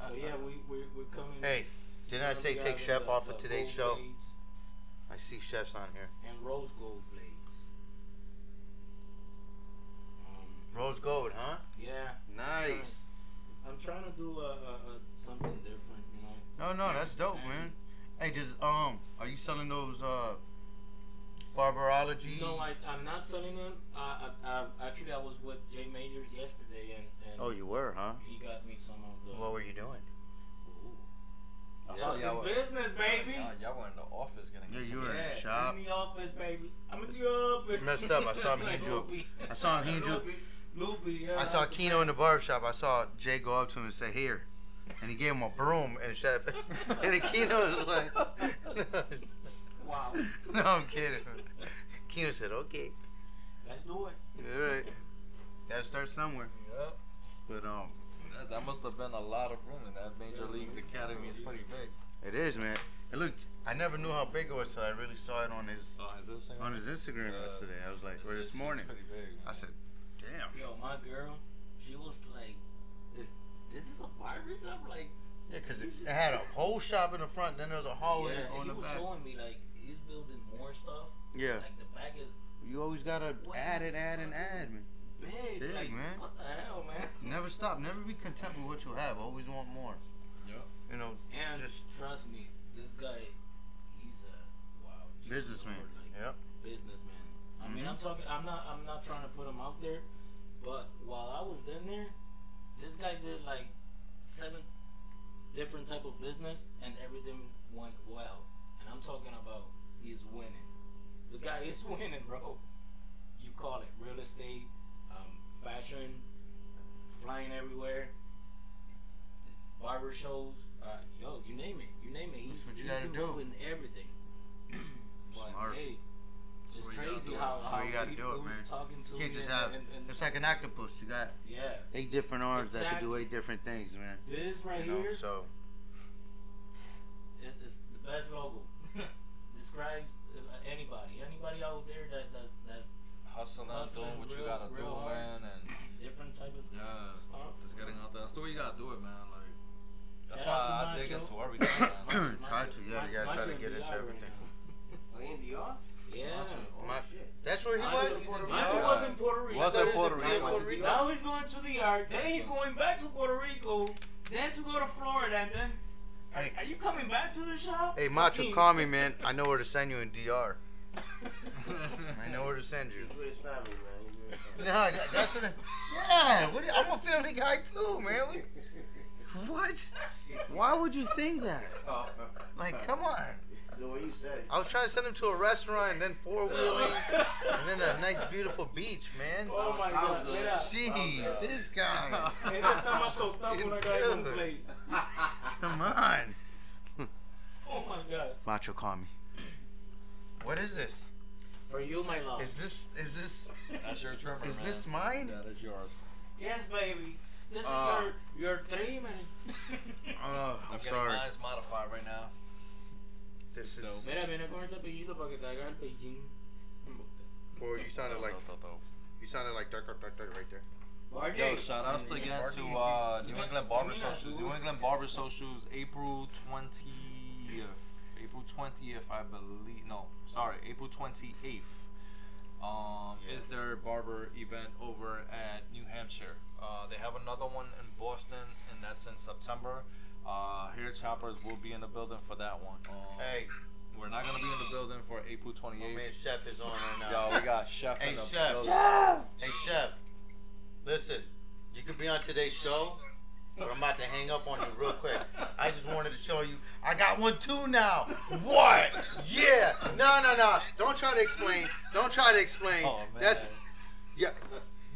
So yeah, we're coming. Hey, didn't I we're say gonna take be Chef having off the of today's gold show? blades I see chefs on here. and rose gold blades. Rose gold, huh? Yeah. Nice. I'm trying to do something different, No, that's dope, man. Hey, are you selling those Barberology? No, I'm not selling them. Actually, I was with Jay Majors yesterday, and Oh, you were, huh? he got me some of the. What were you doing? I saw Fucking y'all were- business, baby. Y'all were in the office getting Yeah, into you were in Yeah, the shop. in the office, baby. I'm in the office. It's messed up. I saw him Loopy. I saw him Loopy, yeah. I saw Keno in the barbershop. I saw Jay go up to him and say, "Here," and he gave him a broom and chef. And then Keno was like, Wow. "No, I'm kidding." Keno said, "Okay, Let's do it. all right. Gotta start somewhere." Yep. But That must have been a lot of room in that Major Leagues Academy. Is pretty big. it is, man. It looked. I never knew how big it was till I really saw it on his Instagram Yeah. yesterday. I was like, or this morning. It's pretty big. I said, "Damn." Yo, my girl, she was like, this is a barber shop? Like, Yeah, because it had a whole shop in the front, then there was a hallway yeah, and on he the was back. showing me, like, he's building more stuff. Yeah. Like, the back is You always gotta add and add and add, man. big. Big, like, man. what the hell, man? Never stop. Never be content with what you have. Always want more. Yep. You know, And just trust me, this guy, he's a wow businessman. like, Yep. businessman. I mean, Mhm. I'm not trying to put him out there, but while I was in there, this guy did like 7 different type of business, and everything went well. And I'm talking about he's winning. The guy is winning, bro. You call it real estate, fashion, flying everywhere, barber shows, yo, you name it. That's what you He's gotta do. involved in everything. But Smart. hey, it's That's what you gotta crazy do. how That's what you gotta he do it, was man. talking to You can't me just and- have. and- It's like an octopus. You got yeah. 8 different arms that can do Exactly. 8 different things, man. This right You know, here so is the best logo. Describes anybody out there that's Hustling out, Hustling doing what you real- gotta do, real hard. man, and different type of yeah, stuff. just getting out there. That's the way you gotta do it, man. Like that's Shout out why to I dig Macho. into everything, man. Try to, yeah, you gotta try to get into everything. Are you in DR? Yeah. Macho. Oh, My- shit. that's where he Macho was. in Puerto Macho Rico. was in Puerto Rico. Was in Puerto Rico. Now he's going to the yard. Then he's going back to Puerto Rico. Then to go to Florida. And then, Hey. are you coming back to the shop? Hey, Macho, call me, man. I know where to send you in DR. I know where to send you. He's with his family, man. He's with his family. No, that's what. Yeah, I'm a family guy too, man. What? Why would you think that? Like, come on. The way you said it. I was trying to send him to a restaurant and then 4-wheeling and then a nice, beautiful beach, man. Oh my God. Mira. Jeez, this guy. Este está más tostado que una caja con play. Come on. Oh my God. Macho, call me. What is this? For you, my love. Is this? That's your trimmer, Is man. this mine? That is yours. Yes, baby. This is your trim. Oh, I'm I'm getting sorry. mine's modified right now. This is. Dope. Mira, viene con ese apellido para que te hagas el pellín. Boy, you sounded like dark right there. Barney. Yo, shout outs again to New England Barber Socials. New England Barber Socials, April 20th. April 20th, I believe. No, sorry, April 28th. Is their barber event over at New Hampshire. They have another one in Boston, and that's in September. Here, Chopperz will be in the building for that one. Hey, We're not gonna be in the building for April My 28th. man Chef is on right now. Yo, we got Chef Hey, in the Chef. building. Hey, Chef. Listen, you could be on today's show, but I'm about to hang up on you real quick. I just wanted to show you. I got one too now. What? Yeah. No. Don't try to explain. Don't try to explain. Oh, man. That's. Yeah.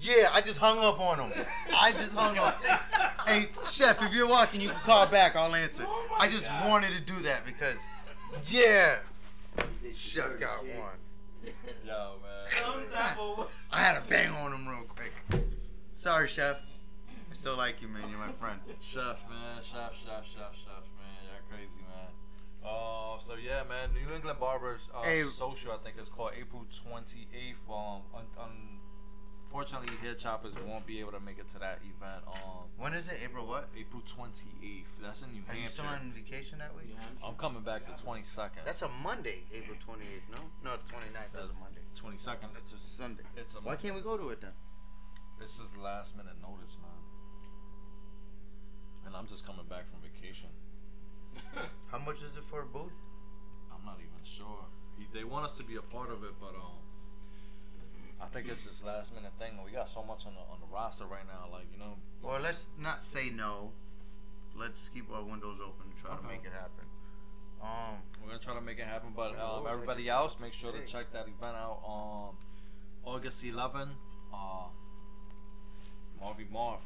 Yeah, I just hung up on him. I just hung up. Hey, Chef, if you're watching, you can call back. I'll answer. I just wanted to do that because, yeah. Chef got one. Yo, man. Some type of. I had to bang on him real quick. Sorry, Chef. I still like you, man. You're my friend. Chef, man. Chef, man. You're crazy, man. So yeah, man. New England Barbers Hey. Social, I think it's called April 28th. Unfortunately, Hair Chopperz won't be able to make it to that event. When is it? April what? April 28th. That's in New Are you Hampshire. still on vacation that week? I'm coming back the 22nd. That's a Monday, April 28th, no? No, the 29th. That's a Monday. 22nd. It's a Sunday. It's a Why can't we go to it then? This is last minute notice, man. And I'm just coming back from vacation. How much is it for a booth? I'm not even sure. They want us to be a part of it, but I think it's this last minute thing. We got so much on the roster right now, like, you know. Well, let's not say no. Let's keep our windows open and try to make it happen. We're gonna try to make it happen, but what was I everybody just else, about make to sure to say? check that event out on August 11th. Marvy Marv,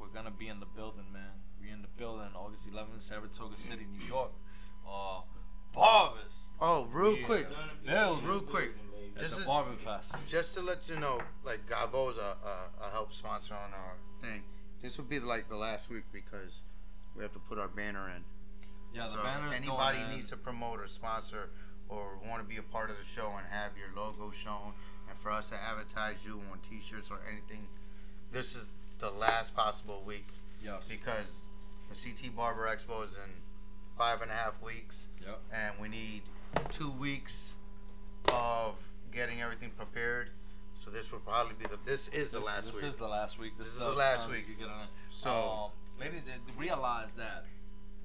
we're gonna be in the building, man. We're in the building, August 11th, Saratoga City, New York. Barbers Oh, real Yeah. quick. Real quick. at This the is- Barber Fest. Just to let you know, like Gavo's a help sponsor on our thing. This will be like the last week because we have to put our banner in. Yeah, the So banner's if anybody going, man. needs to promote or sponsor or want to be a part of the show and have your logo shown and for us to advertise you on t-shirts or anything, this is the last possible week Yes. because the CT Barber Expo is in 5.5 weeks Yep. and we need 2 weeks of getting everything prepared. So this will probably be this is the last This week. is the last week. This is the last time week. you get on it. So- ladies, realize that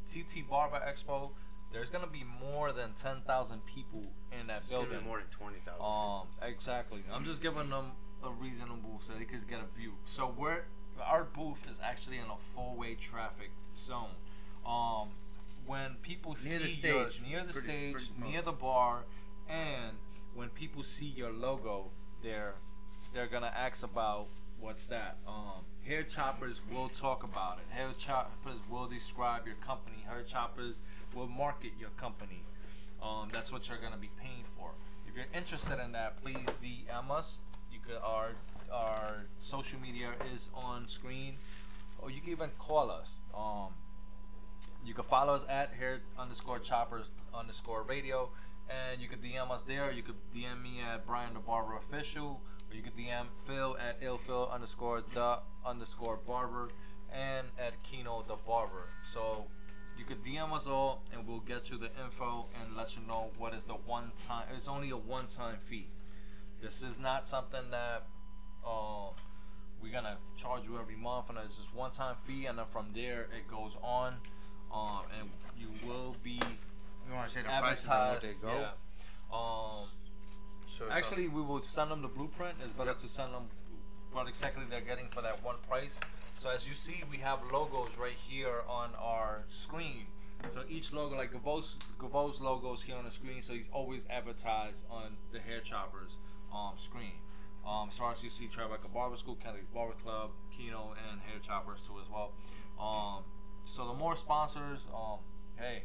TT Barber Expo, there's gonna be more than 10,000 people in that It's gonna be building. more than 20,000. Exactly. I'm just giving them a reasonable so they could get a view. So our booth is actually in a four-way traffic zone. When people Near the see stage. near the Pretty stage, much. near the bar, and when people see your logo, they're gonna ask about what's that. Hair Chopperz will talk about it. Hair Chopperz will describe your company. Hair Chopperz will market your company. That's what you're gonna be paying for. If you're interested in that, please DM us. You could our social media is on screen, or you can even call us. You can follow us at hair_choppers_radio, and you could DM us there. You could DM me at Brian the Barber Official, or you could DM Phil at illphil_the_barber, and at Kino the Barber. So you could DM us all, and we'll get you the info and let you know what is the one-time. It's only a one-time fee. This is not something that we're gonna charge you every month, and it's just one-time fee, and then from there it goes on. And you will be You want to say the prices and what advertised. they go? Yeah. So it's Actually, we will send them the blueprint. It's better to send them what exactly they're getting for that one price. So as you see, we have logos right here on our screen. So each logo, like Gavo's logo is here on the screen, so he's always advertised on the Hair Chopperz screen. As far as you see, Tribeca Barber School, Kennedy Barber Club, Kino, and Hair Chopperz too as well. So the more sponsors, hey,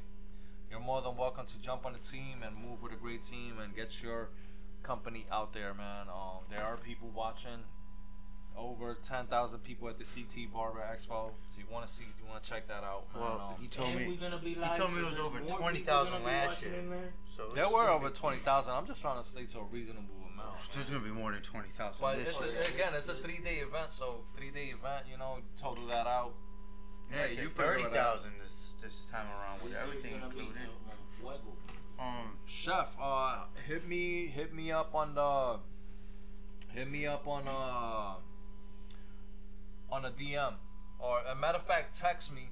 you're more than welcome to jump on the team and move with a great team and get your company out there, man. There are people watching. Over 10,000 people at the CT Barber Expo. So you want to check that out, man. Well, he told And me. we're gonna be He live, told me it so was there's over more people 20,000 gonna be last watching year. in there. So there it's were gonna over be- 20,000. I'm just trying to stay to a reasonable amount. There's gonna be more than 20,000 But this it's year. it's a 3-day event, so 3-day event, you know, total that out. Yeah, you figure it out. 30,000 this time around with This is everything gonna be included. on fuego. Chef, hit me up on the on a DM. or a matter of fact, text me,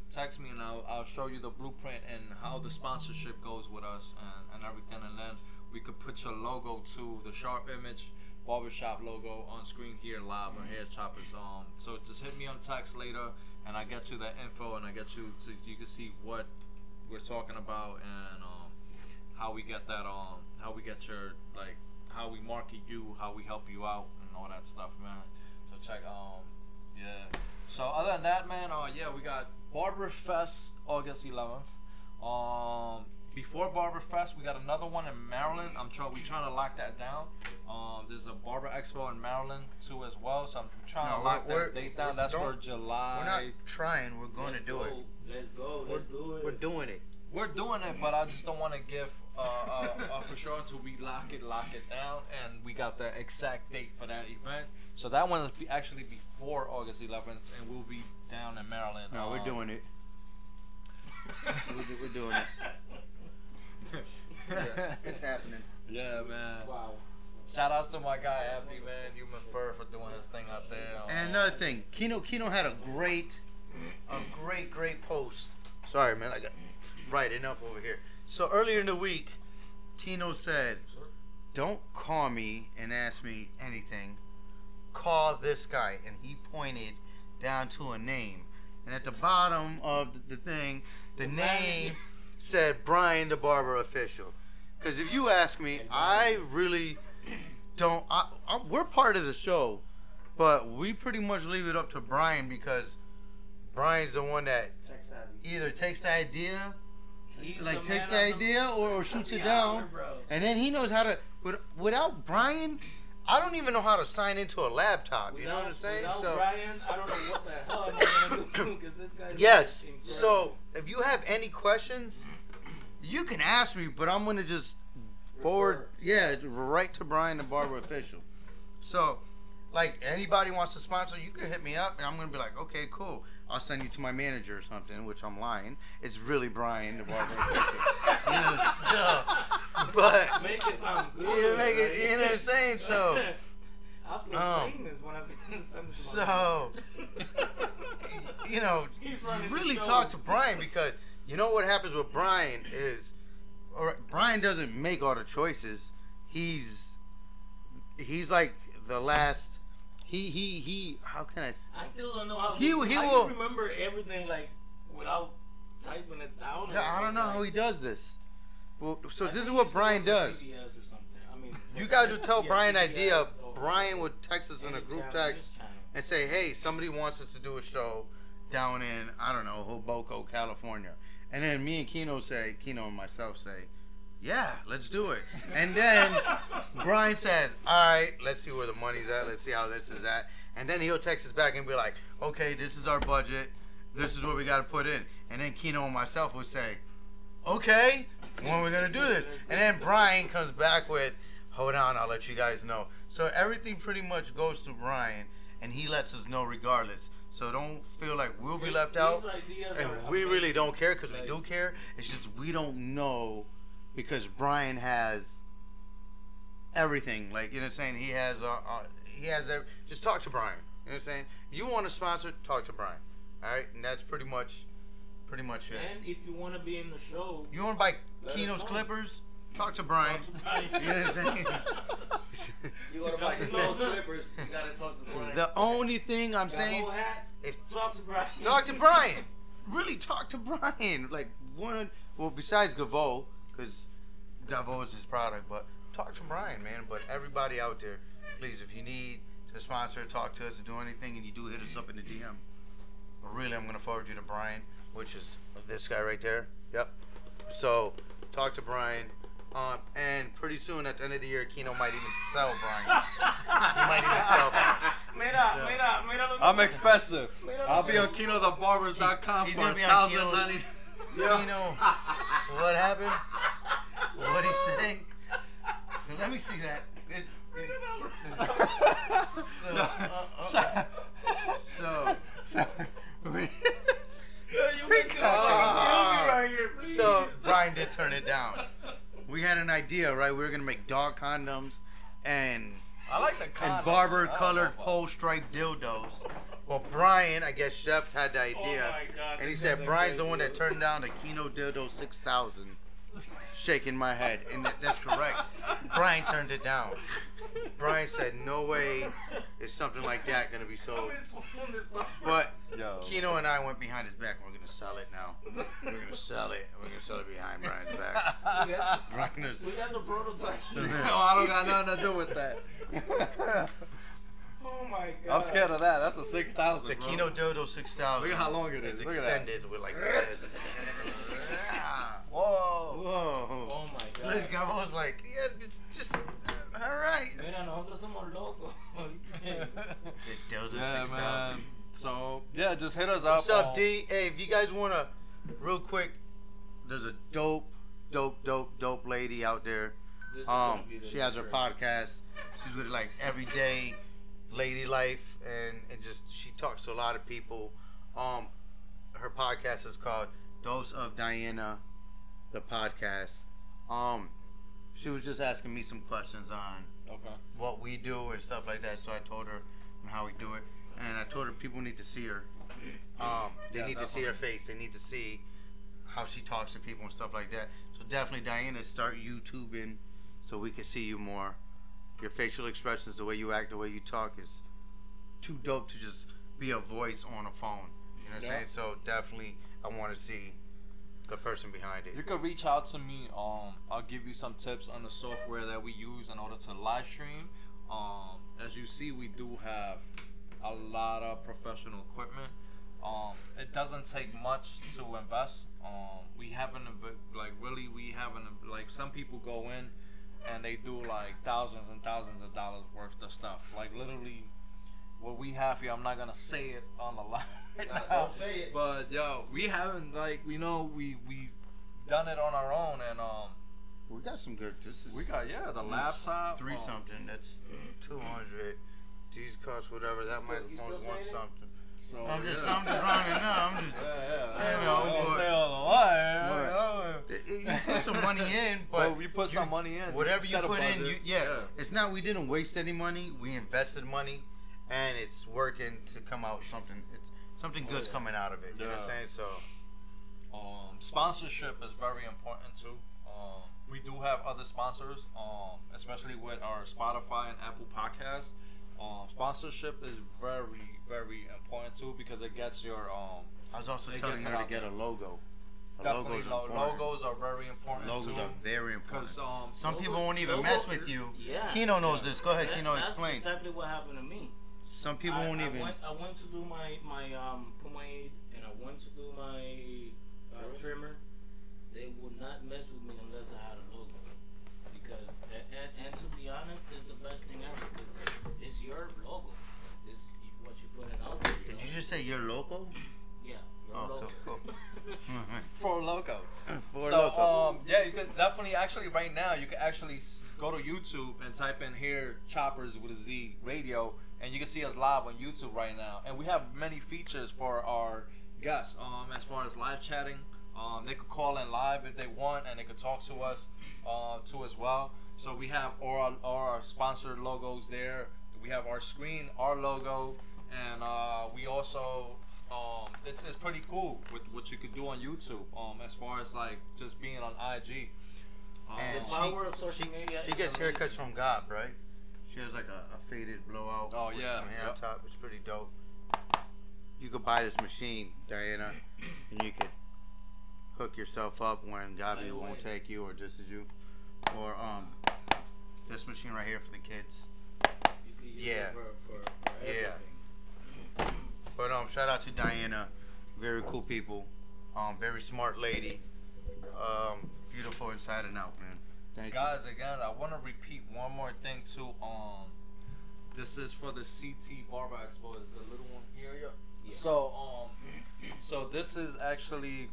and I'll show you the blueprint and how the sponsorship goes with us and everything, and then we could put your logo to the Sharp Image Barbershop logo on screen here live on here, Chopperz. So just hit me on text later, and I get you the info, and I get you so you can see what we're talking about and how we get that how we get your like how we market you, how we help you out, and all that stuff, man. So check yeah. So other than that, man, yeah, we got Barber Fest August 11th. Before Barber Fest, we got another one in Maryland. We trying to lock that down. There's a Barber Expo in Maryland too as well. So I'm trying to lock that date down. That's for July. We're not trying. We're going to do it. Let's go. Let's do it. We're doing it. We're doing it, but I just don't want to give for sure until we lock it down, and we got the exact date for that event. So that one is actually before August 11th, and we'll be down in Maryland. No, we're doing it. We're doing it. Yeah, it's happening. Yeah, man. Wow. Shout outs to my guy Abdi, man, Human Fur, for doing his thing out there. And another thing, Kino had a great post. Sorry, man, I got writing up over here. So earlier in the week, Kino said, "Don't call me and ask me anything. Call this guy," and he pointed down to a name. And at the bottom of the thing, the name said Brian the Barber Official. Because if you ask me, I really don't. We're part of the show, but we pretty much leave it up to Brian because Brian's the one that either takes the idea, or shoots it down, and then he knows how to. Without Brian, I don't even know how to sign into a laptop. You know what I'm saying? Without Brian, I don't know what the hell I'm gonna do because this guy's yes. incredible. So if you have any questions, you can ask me, but I'm gonna just forward, right to Brian the Barber Official. So, like anybody wants to sponsor, you can hit me up, and I'm gonna be like, okay, cool. I'll send you to my manager or something, which I'm lying. It's really Brian the Barber Official. But make it sound good. You make it, you know what I'm saying? So. I feel famous when I send it to my So, you know, really talk to Brian because you know what happens with Brian is, Brian doesn't make all the choices. He's like the last. He. How can I? I still don't know how. He how will you remember everything like without typing it down. Yeah, I don't know how he does this. Well, so this is what Brian does. You guys would tell Brian an idea. Brian would text us in a group text and say, "Hey, somebody wants us to do a show down in, I don't know, Hoboken, California." And then me and Kino and myself say, "Yeah, let's do it." And then Brian says, "All right, let's see where the money's at. Let's see how this is at." And then he'll text us back and be like, "Okay, this is our budget. This is what we got to put in." And then Kino and myself will say, "Okay, when are we going to do this?" And then Brian comes back with, "Hold on, I'll let you guys know." So everything pretty much goes through Brian, and he lets us know regardless. So don't feel like we'll be left out, and we really don't care because we do care. It's just we don't know because Brian has everything. Like, you know what I'm saying? He has just talk to Brian. You know what I'm saying? You want to sponsor, talk to Brian. All right, and that's pretty much it. And if you want to be in the show, you want to buy Kino's clippers? Talk to Brian. You know what I'm saying? You want to buy Kino's clippers? You gotta talk to Brian. The only thing I'm saying, talk to Brian. Talk to Brian. Really talk to Brian. Like besides Gavo, because Gavo is his product, but talk to Brian, man. But everybody out there, please, if you need to sponsor, talk to us, or do anything, and you do hit us up in the DM. But really, I'm gonna forward you to Brian, which is this guy right there. Yep. So talk to Brian. And pretty soon at the end of the year, Kino might even sell Brian. He might even sell Brian. I'm expensive. I'll be on KinoTheBarbers.com for $1,090. Kino, what happened? What'd he say? Let me see that. So Brian did turn it down. We had an idea, right? We were gonna make dog condoms and I like the condom. And barber colored pole stripe dildos Well, Brian, I guess Chef had the idea, Oh my God, and he this said is Brian's the crazy. one that turned down the Kino Dildo 6000. Shaking my head, and that's correct. Brian turned it down. Brian said, "No way is something like that gonna be sold." But Yo. Kino and I went behind his back. We're gonna sell it now. We're gonna sell it. We're gonna sell it behind Brian's back. Brian is. We got the prototype. No, I don't got nothing to do with that. Oh my god. I'm scared of that. That's a 6,000. The bro. Kino Dildo 6000. Look at how long it is. It's Look at that. extended with like this. Yeah. Whoa. Whoa. Oh my god. Look, I was like, yeah, it's just all right. Mira, nosotros somos locos. The Dildo Yeah, 6000. man. So yeah, just hit us up. What's up, D? Hey, if you guys wanna, real quick, there's a dope lady out there. This is gonna be the She has her shirt. podcast. She's with like everyday lady life, and just she talks to a lot of people. Her podcast is called Dose of Diana, the podcast. She was just asking me some questions on Okay. what we do and stuff like that. So I told her how we do it, and I told her people need to see her. They Yeah, need to see her definitely. face. They need to see how she talks to people and stuff like that. So definitely, Diana, start YouTubing so we can see you more. Your facial expressions, the way you act, the way you talk is too dope to just be a voice on a phone. You know what I'm Yeah. saying? So definitely, I want to see the person behind it. You can reach out to me. I'll give you some tips on the software that we use in order to live stream. As you see, we do have a lot of professional equipment. It doesn't take much to invest. We haven't like some people go in and they do like thousands and thousands of dollars worth of stuff. Like literally, what we have here, I'm not gonna say it on the line right now. Don't say it. But yo, we haven't like we done it on our own, and We got some good. This is we got the laptop. three something. That's 200. These cost whatever. That still microphone's saying one it? something. So I'm just yeah. rounding up. I'm just. Yeah. You know, I don't but- say on the line. You put some money in, but Well, we put some money in. whatever you Set a put in, budget. it's not. We didn't waste any money. We invested money, and it's working to come out something. It's something good's coming out of it. You know what I'm Yeah. saying? So Sponsorship is very important too. We do have other sponsors, especially with our Spotify and Apple Podcasts. Sponsorship is very, very important too because it gets your I was also It telling gets her it to out get there. a logo. A definitely logo's important. logos are very important Logos too. are very important. Because Some people logos- won't even logo- mess with you. Yeah. Kino knows this. Go ahead, That- Kino, that's explain. exactly what happened to me. Some people won't even. I went to do my pomade and I went to do my trimmer. They would not mess with me unless I had a logo. Because and to be honest, it's the best thing ever because it's your logo. It's what you're putting out there. Did you just say you're local? Yeah, your Oh, logo. cool. For logo. For So local. yeah, you could definitely actually right now you can actually go to YouTube and type in here Chopperz with a Z Radio, and you can see us live on YouTube right now. And we have many features for our guests. As far as live chatting, they could call in live if they want, and they could talk to us too as well. So we have all our sponsored logos there. We have our screen, our logo, and we also. It's pretty cool with what you could do on YouTube. As far as like just being on IG. And The power of social media She is gets amazing. haircuts from Gob, right? She has like a faded blowout Oh, with yeah, some hair on yep. top. It's pretty dope. You could buy this machine, Diana, and you could hook yourself up when Gabi won't take you or just as you. Or this machine right here for the kids. You could use Yeah. it for Yeah. everything. But shout out to Diana, very cool people, very smart lady, beautiful inside and out, man. Thank Guys, again, I want to repeat one more thing too. This is for the CT Barber Expo. Is the little one here? Yeah. So this is actually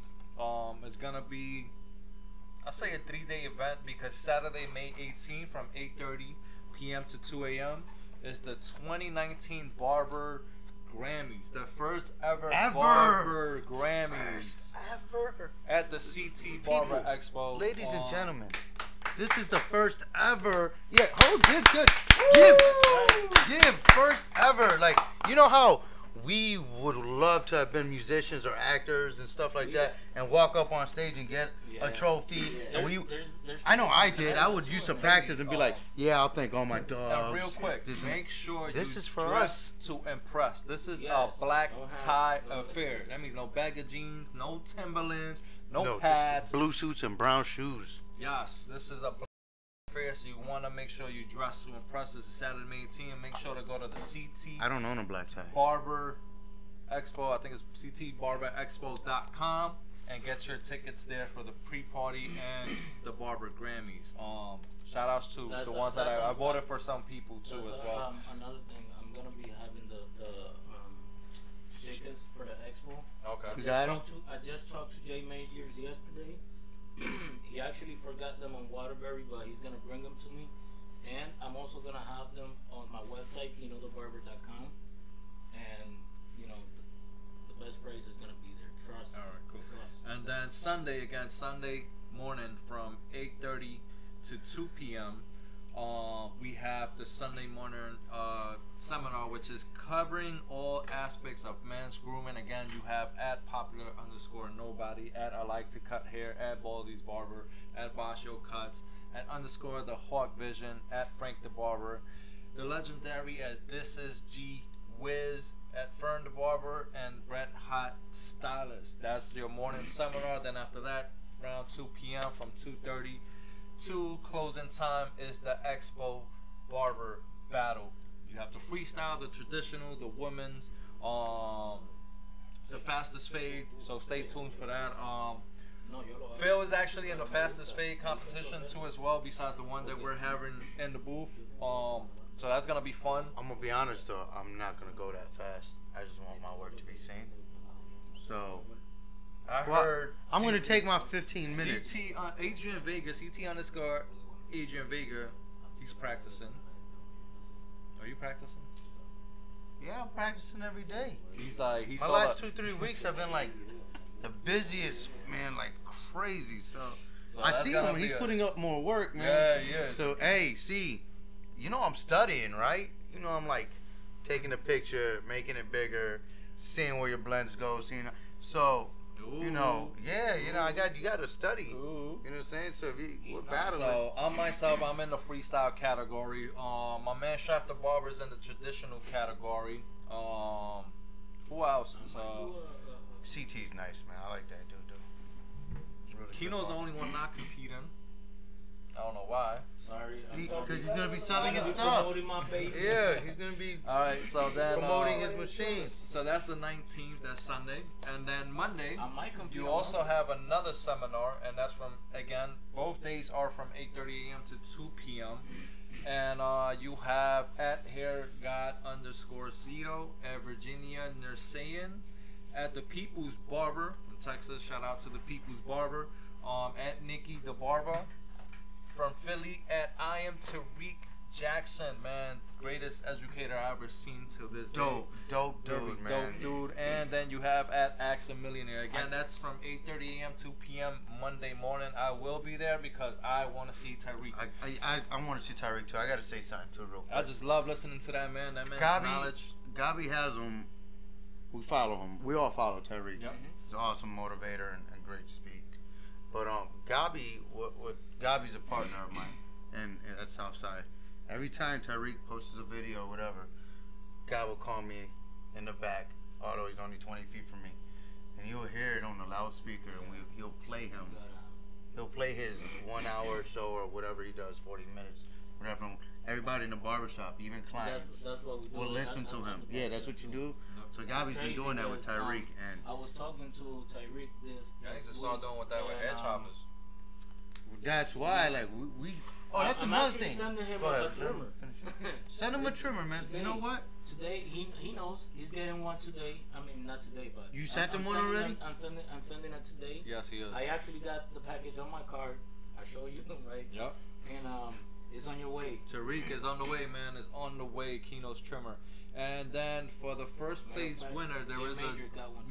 it's gonna be I say a 3-day event because Saturday, May 18th from 8:30 p.m. to 2 a.m. is the 2019 Barber Grammys, the first ever Barber Grammys Ever. at the CT Barber Expo. Ladies and Um, gentlemen, this is the first ever. Yeah, give, first ever. Like, you know how we would love to have been musicians or actors and stuff like that, and walk up on stage and get a trophy. And I know I did. I would used to practice and be like, yeah, I'll thank all my dogs. Real quick, make sure this you is for dress to impress. This is a black tie affair. That means no bag of jeans, no Timberlands, no pads, blue suits and brown shoes. Yes, this is a black affair, so you want to make sure you dress to impress. This is Saturday, May 18th. Make sure to go to the CT. I don't own a black tie. Barber Expo. I think it's ctbarberexpo.com, and get your tickets there for the pre-party and the Barber Grammys. Shout outs to the ones that I voted for some people too as well. Another thing, I'm gonna be having the tickets for the expo. Okay. I just talked to Jay Majors yesterday. He actually forgot them on Waterbury, but he's gonna bring them to me. And I'm also gonna have them on my website, kinothebarber.com. And you know, the best price is gonna be there. Trust. All right, cool. Trust. And then Sunday morning from 8:30 to 2 p.m. We have the Sunday morning seminar, which is covering all aspects of men's grooming. Again, you have at popular_nobody, at I like to cut hair, at Baldy's Barber, at Basho Cuts, at _ the Hawk Vision, at Frank the Barber, the legendary at This Is G Wiz, at Fern the Barber, and Red Hot Stylist. That's your morning seminar. Then after that, around 2 p.m. from 2:30 to closing time is the Expo Barber Battle. You have the freestyle, the traditional, the women's, the fastest fade. So stay tuned for that. Phil is actually in the fastest fade competition too as well, besides the one that we're having in the booth. So that's gonna be fun. I'm gonna be honest though, I'm not gonna go that fast. I just want my work to be seen. So I heard I'm gonna take my 15 minutes. CT Adrian Vega, CT_ Adrian Vega, he's practicing. Are you practicing? Yeah, I'm practicing every day. He's like, my last 2-3 weeks have been like the busiest, man, like crazy. So I see him. He's putting up more work, man. Yeah, yeah. So hey, see, you know I'm studying, right? You know I'm like taking a picture, making it bigger, seeing where your blends go, seeing. So. Ooh. You know, yeah, you know, you got to study. Ooh. You know what I'm saying? So we're battling. So I'm in the freestyle category. My man Chef the Barber is in the traditional category. Who else? CT's nice, man. I like that dude. Really Kino's the only one not competing. I don't know why. Sorry. Because he's going to be selling his stuff. Promoting my baby. Yeah, he's going to be Alright, so then promoting his machine. So that's the 19th, that's Sunday. And then Monday, you on also have another seminar, and that's from, again, both days are from 8:30 a.m. to 2 p.m. And you have at hairgod_CO at Virginia Nersayan, at the People's Barber from Texas. Shout out to the People's Barber. At Nikki the Barber from Philly, at I am Tariq Jackson, man, greatest educator I ever seen till this day. Dope dude, man. Dope dude. And then you have at Axe a Millionaire. Again, that's from 8:30 a.m. 2 p.m. Monday morning. I will be there because I want to see Tariq. I want to see Tariq too. I got to say something too real quick. I just love listening to that man. That man's knowledge. Gabi has him. We follow him. We all follow Tariq. Yep. He's an awesome motivator and great to speak. But Gabi, Gabi's a partner of mine, and at Southside. Every time Tariq posts a video or whatever, Gabi will call me in the back, although he's only 20 feet from me, and you'll hear it on the loudspeaker, and he'll play him. He'll play his 1 hour show or whatever he does, 40 minutes, whatever. Everybody in the barbershop, even clients, that's what we do. will listen to him. Yeah, that's what you do. So Gabi's been doing that with Tariq, and I was talking to Tariq this I need to start doing with that with hair choppers. that's why, like, we oh, that's another thing. Sending him Go a ahead, trimmer. Send him a trimmer, man. Today, you know what? Today he knows he's getting one today. I mean, not today, but You sent him one already? I'm sending it today. Yes, he is. I actually got the package on my card. I show you, right? Yep. And it's on your way. Tariq is on the way, man. Is on the way. Kino's trimmer. And then for the first place winner, there is a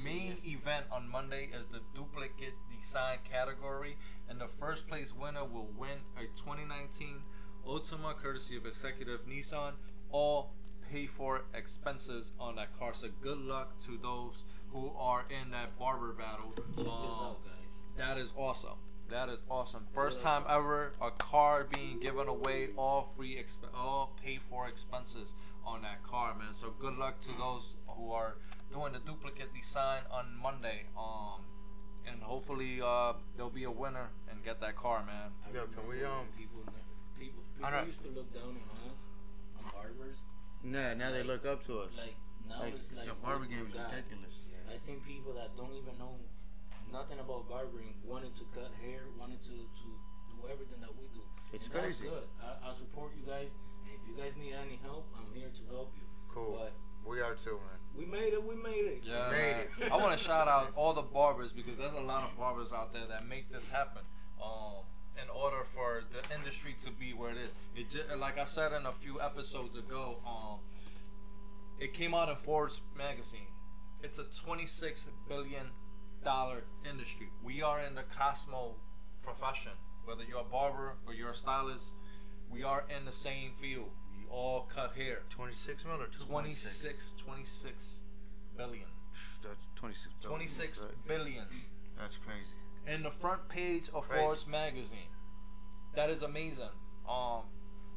main event on Monday as the duplicate design category, and the first place winner will win a 2019 Ultima courtesy of Executive Nissan all pay for expenses on that car. So good luck to those who are in that barber battle. Check this out, guys. That is awesome. That is awesome. First time ever a car being given away, all paid for expenses on that car, man. So good luck to those who are doing the duplicate design on Monday. And hopefully there'll be a winner and get that car, man. Yo, can we people used to look down on us, on barbers. Nah, now they look up to us. Like now it's like the barber game is God. ridiculous. I seen people that don't even know nothing about barbering, wanting to cut hair, wanting to do everything that we do. It's and crazy. That's good. I support you guys, and if you guys need any help, I'm here to help you. Cool. But We are too, man. we made it. We made it. Yeah, made man. I want to shout out all the barbers because there's a lot of barbers out there that make this happen. In order for the industry to be where it is, like I said in a few episodes ago, it came out in Forbes magazine. It's a $26 billion industry. We are in the Cosmo profession. Whether you're a barber or you're a stylist, we are in the same field. We all cut hair. 26 mil or 26 billion. That's 26 billion. 26 billion. That's crazy. In the front page of Crazy. Forbes magazine. That is amazing.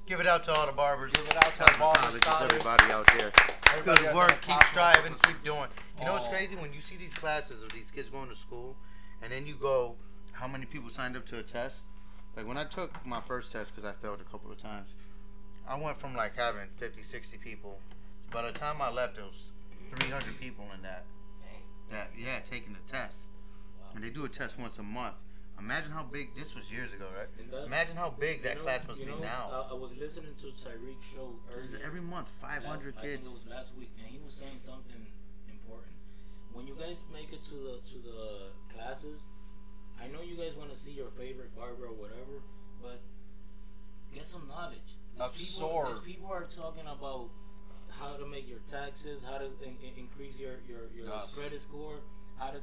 Give it out to all the barbers. Give it out to the barbers, Just stylists. everybody out there. Everybody Good out work. there, Keep Cosmo striving. Professional. Keep doing. You know what's crazy? When you see these classes of these kids going to school, and then you go, how many people signed up to a test? Like when I took my first test, because I failed a couple of times, I went from like having 50, 60 people. By the time I left, it was 300 people in that taking the test. Wow. And they do a test once a month. Imagine how big, this was years ago, right? And that's- Imagine how big that class must be now. I was listening to Tyreek's show This is earlier. every month, 500 I kids. think it was last week, and he was saying something important. When you guys make it to the classes, I know you guys want to see your favorite barber or whatever, but get some knowledge. Absorb. These people are talking about how to make your taxes, how to increase your Yes. credit score, how to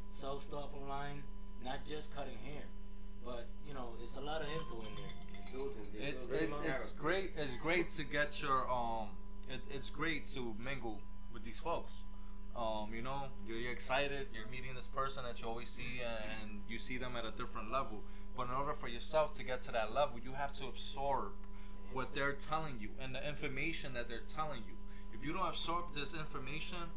sell stuff online, not just cutting hair, but it's a lot of info in there. It's great. It's great to get your It's great to mingle with these folks. You're excited. You're meeting this person that you always see, and you see them at a different level. But in order for yourself to get to that level, you have to absorb what they're telling you and the information that they're telling you. If you don't absorb this information,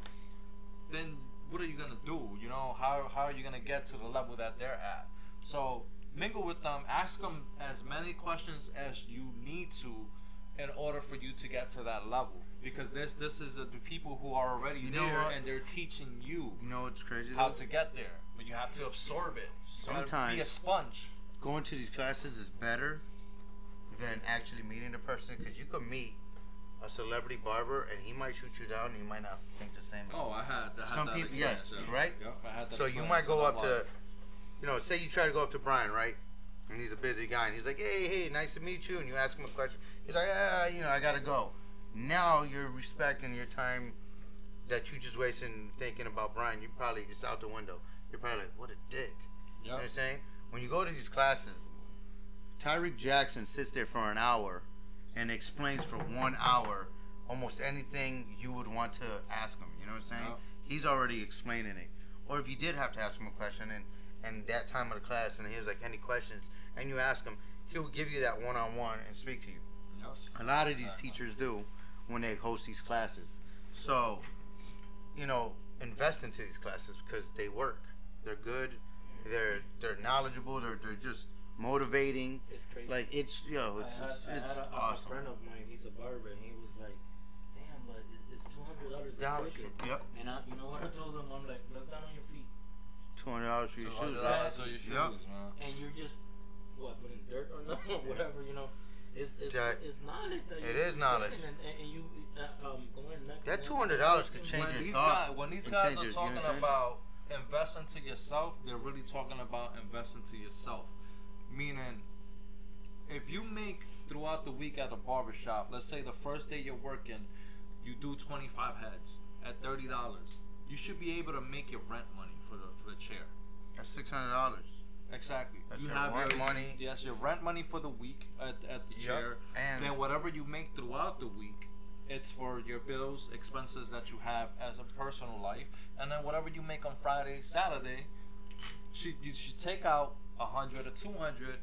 then what are you gonna do? How are you gonna get to the level that they're at? So mingle with them, ask them as many questions as you need to in order for you to get to that level. Because this is the people who are already You know there, what? and they're teaching you You know what's crazy? how though? to get there. But you have to absorb it. You gotta Sometimes- be a sponge. Going to these classes is better than actually meeting the person, because you could meet a celebrity barber and he might shoot you down and you might not think the same. Oh, I had Some that people, experience, yes, yeah. right? Yep, I had that So you experience might go in my up to, life. say you try to go up to Brian, right? And he's a busy guy, and he's like, hey, nice to meet you. And you ask him a question. He's like, I gotta go. Now you're respecting your time that you just wasting thinking about Brian. You probably, it's out the window. You're probably like, what a dick. You know what I'm saying? When you go to these classes, Tyreek Jackson sits there for an hour and explains for 1 hour almost anything you would want to ask him. You know what I'm saying? Yeah. He's already explaining it. Or if you did have to ask him a question and that time of the class and here's like any questions and you ask him, he'll give you that one-on-one and speak to you. Yes. A lot of these teachers do when they host these classes. So, invest into these classes because they work. They're good. They're knowledgeable. They're just motivating. It's crazy. Like it's I had a awesome. friend of mine. He's a barber, and he was like, "Damn, but it's $200 a Dollars. ticket." Yep. And you know what I told him? I'm like, "Look down on your feet, $200 for your shoes. $200 for your shoes, Yep. man. and you're just putting dirt on them or whatever, It's knowledge that It you're is knowledge. getting, and you going neck That and $200 could neck. change When your these thought. guys, when these and guys change are your- you know talking what I'm saying? about invest into yourself, they're really talking about invest into yourself. Meaning, if you make throughout the week at a barbershop, let's say the first day you're working, you do 25 heads at $30. You should be able to make your rent money for the chair. That's $600. Exactly. That's you your have rent money. Yes, your rent money for the week at the Yep. chair. And then whatever you make throughout the week it's for your bills, expenses that you have as a personal life, and then whatever you make on Friday, Saturday, you should take out 100 or 200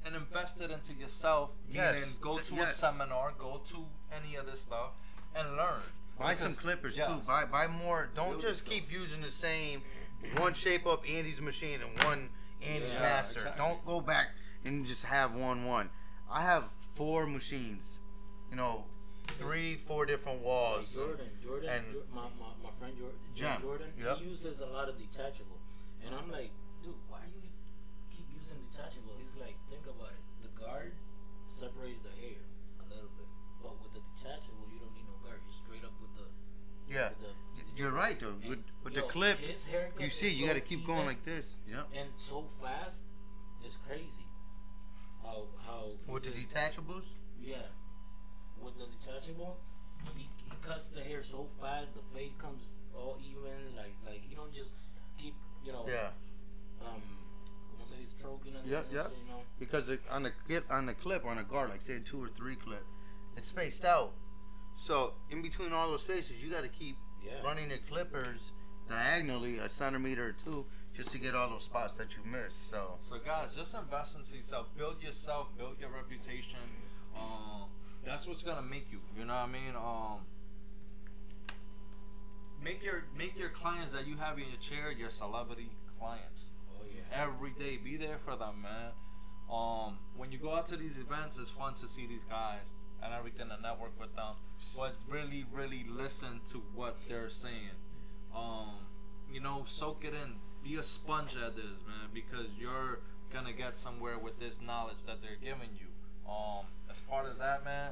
and invest it into yourself. Yes. Meaning go to a Yes. seminar, go to any of this stuff, and learn. Buy Because- some clippers yes. too. Buy more. Don't Build just yourself. keep using the same one shape up Andy's machine and one Andy's Yeah, master. exactly. Don't go back and just have one. I have 4 machines. You know, 3, 4 different walls. Jordan, and my friend Jam. Jordan, Yep. he uses a lot of detachable, and I'm like, dude, why do you keep using detachable? He's like, think about it. The guard separates the hair a little bit, but with the detachable, you don't need no guard. You straight up with the Yeah. with the, You're right though. and, With yo, the clip, his haircut you see, is you so got to keep going even like this. Yep. and so fast. It's crazy. How With the just- detachables. yeah, with the detachable, he cuts the hair so fast, the fade comes all even. Like he don't just keep, you know. Yeah. Como se dice, stroking and Yep, and yep. shit, you know. Because on the clip on a guard, like say 2 or 3 clip, it's spaced out. So in between all those spaces, you got to keep Yeah. running the clippers diagonally a centimeter or 2 just to get all those spots that you missed. So guys, just invest into yourself. Build yourself. Build your reputation. That's what's gonna make you. You know what I mean? Make your clients that you have in your chair your celebrity clients. Oh yeah. Every day, be there for them, man. When you go out to these events, it's fun to see these guys and everything and network with them. But really, really listen to what they're saying. You know, soak it in. Be a sponge at this, man, because you're gonna get somewhere with this knowledge that they're giving you. As part of that, man,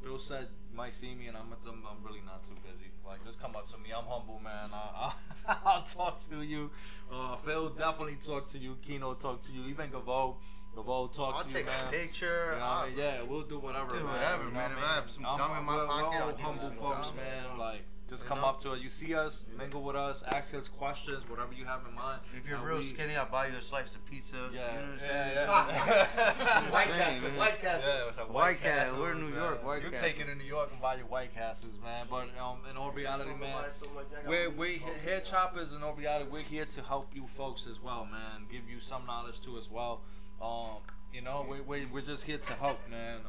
Phil said you might see me, and I'm really not too busy. Like, just come up to me. I'm humble, man. I'll talk to you. Phil definitely talk to you. Kino talk to you. Even Gavo talk I'll to you, take man. a picture. You know what I mean? Yeah, we'll do whatever. Do man. whatever, You know man. what If I have some gum in my we're pocket, all I'll give you humble some folks, gum. man. Like, just You come know? up to us. You see us, mingle with us, ask us questions, whatever you have in mind. If you're And real we- skinny, I'll buy you a slice of pizza. Yeah, You know what I'm yeah, saying? yeah. White Same, Castle, man. White Castle. Yeah, it's a White Castle. Castles, We're in New man. York, White You Castle. take it in New York and buy your White Castles, man. But in all reality, Talk man, about it so much, I got we're one talking here, about. Chopperz, in all reality, we're here to help you folks as well, man. Give you some knowledge too as well. You know, we're just here to help, man.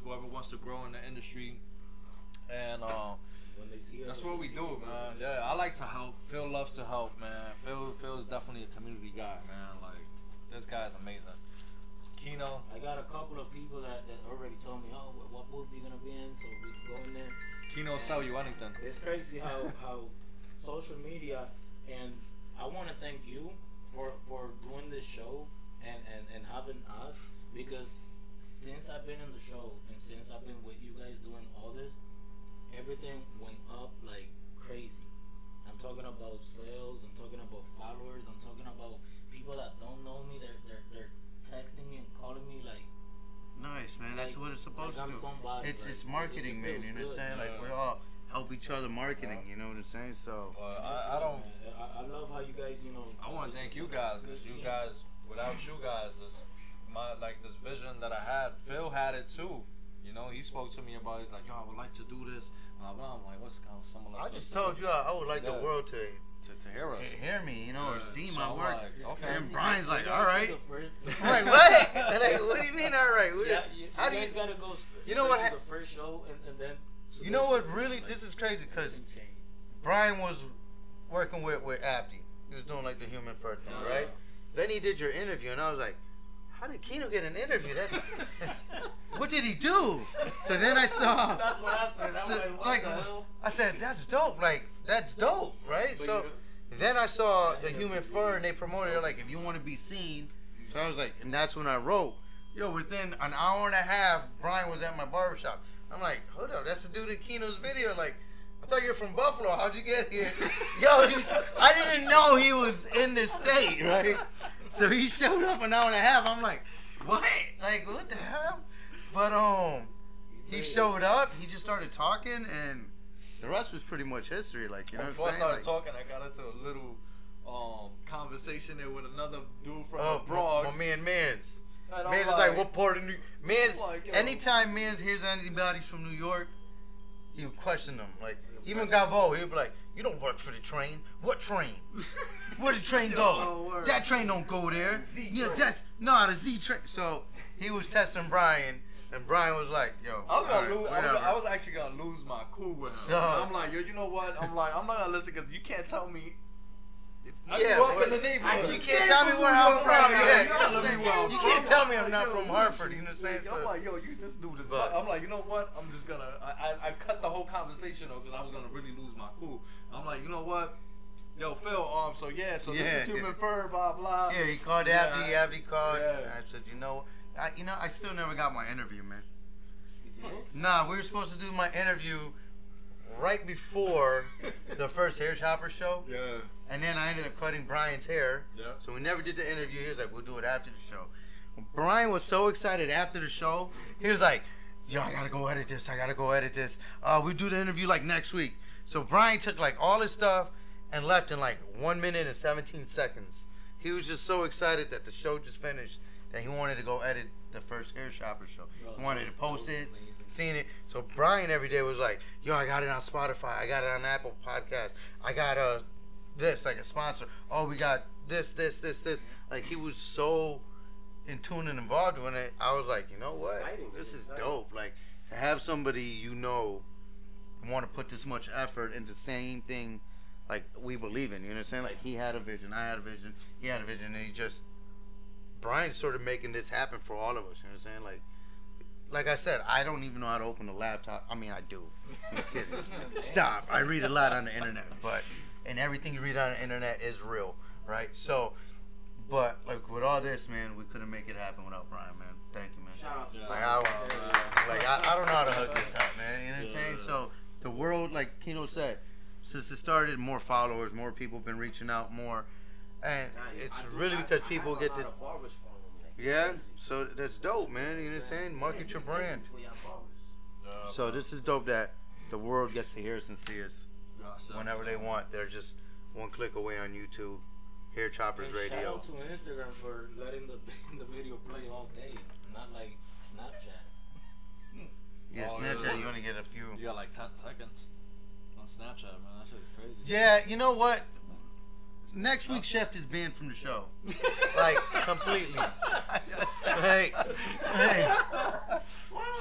Whoever wants to grow in the industry, and When they see us, that's when what they we see do, us, man. Yeah, I like to help. Phil loves to help, man. Phil's definitely a community guy, man. Like, this guy's amazing. Kino. I got a couple of people that already told me, oh, what booth you gonna be in, so we can go in there. Kino sell you anything. It's crazy how social media, and I want to thank you for doing this show and having us, because since I've been in the show and since I've been with you guys doing all this, everything went up like crazy. I'm talking about sales, I'm talking about followers, I'm talking about people that don't know me, they're texting me and calling me like Nice, man. That's Like- what it's supposed like I'm to do. somebody, It's like, marketing, it man. feels You know what I'm good, saying? Like, man. we all help each other marketing. You know what I'm saying? So I don't. I love how you guys, you know. I want to thank you it's a guys, good because you team. guys, without you guys, this vision that I had, Phil had it too. You know, he spoke to me about it. He's like, yo, I would like to do this. Blah, blah. I'm like, what's kind of similar I to just told you I would like the Yeah. world to to hear us. hear me, you know, or Yeah. see So my I'm work. like, It's okay. crazy. And Brian's You like, gotta all see right. the first- I'm like, what? Like, what do you mean, all right? What Yeah, do- you how do guys you? gotta go. You know what straight to hap- the first show and then. to You know this what? show. Really, Like, this is crazy because everything changed. Brian was working with Abdi. He was doing like the human fur thing, right? Then he did your interview, and I was like, how did Kino get an interview? That's what did he do? So then I saw. That's what I said. I'm So, like, what like, the hell? I said, that's dope. Like, that's dope, right? But So you know- then I saw the human fur, and they promoted it like, if you want to be seen. So I was like, and that's when I wrote. Yo, within an hour and a half, Brian was at my barbershop. I'm like, hold up, that's the dude in Kino's video. Like, I thought you were from Buffalo. How'd you get here? Yo, I didn't know he was in this state, right? So he showed up an hour and a half. I'm like, what? Like, what the hell? But he showed up. He just started talking, and the rest was pretty much history. Like, you know Before what I I'm saying? started talking, I got into a little conversation there with another dude from Oh, the Bronx. my man Mans. And I'm Mans is like, what part of Mans? I'm like, yo. Anytime Mans hears anybody's from New York, he would question them. Like, even Gavo, he would be like, you don't work for the train. What train? Where the train go? That train don't go there. Yeah, that's the Z train. So he was testing Brian, and Brian was like, yo, I was gonna alright, lose. whatever. I was actually gonna lose my cool with him. So- I'm like, yo, you know what? I'm like, I'm not gonna listen because you can't tell me. I Yeah, grew up but in the neighborhood. you can't tell me where I'm from. Yeah, you telling me where I'm you from. can't tell me I'm not from Hartford. You know what I'm saying? I'm like, yo, you just do this. But- I'm like, you know what? I'm just gonna. I cut the whole conversation off because I was gonna really lose my cool. I'm like, you know what? Yo, Phil. So this is human fur. Blah blah. Yeah, he called Yeah. Abdi. Abdi called. Yeah. And I said, I still never got my interview, man. You did? Nah, we were supposed to do my interview right before the first hair chopper show, Yeah. and then I ended up cutting Brian's hair. Yeah. So we never did the interview. He was like, we'll do it after the show. Brian was so excited after the show. He was like, yo, I gotta go edit this. We do the interview like next week. So Brian took like all his stuff and left in like 1 minute and 17 seconds. He was just so excited that the show just finished that he wanted to go edit the first hair shopper show. He wanted to post it, seen it. So Brian every day was like, yo, I got it on Spotify. I got it on Apple Podcast. I got this, like a sponsor. Oh, we got this. Like, he was so in tune and involved with it. I was like, you know what? Exciting. This is Exciting. dope. Like, to have somebody want to put this much effort into the same thing like we believe in. You know what I'm saying? Like, he had a vision. I had a vision. He had a vision. And Brian's sort of making this happen for all of us. You know what I'm saying? Like I said, I don't even know how to open a laptop. I mean, I do. I'm kidding. Stop. I read a lot on the internet, and everything you read on the internet is real, right? So, but like with all this, man, we couldn't make it happen without Brian, man. Thank you, man. Shout out to Like, I don't know how to hook this up, man. You know what I'm saying? So the world, like Kino said, since it started, more followers, more people have been reaching out more, and it's really because people get to. Yeah, so that's dope, man. You know what I'm saying? Market your brand. So this is dope that the world gets to hear us and see us whenever they want. They're just one click away on YouTube. Hair Chopperz And Radio. Shout out to Instagram for letting the video play all day, not like Snapchat. Yeah, Oh, Snapchat, yeah. you only get a few. You got like 10 seconds on Snapchat, man. That shit is crazy. Yeah, you know what? Next week, Chef is banned from the show. Like, completely. Hey.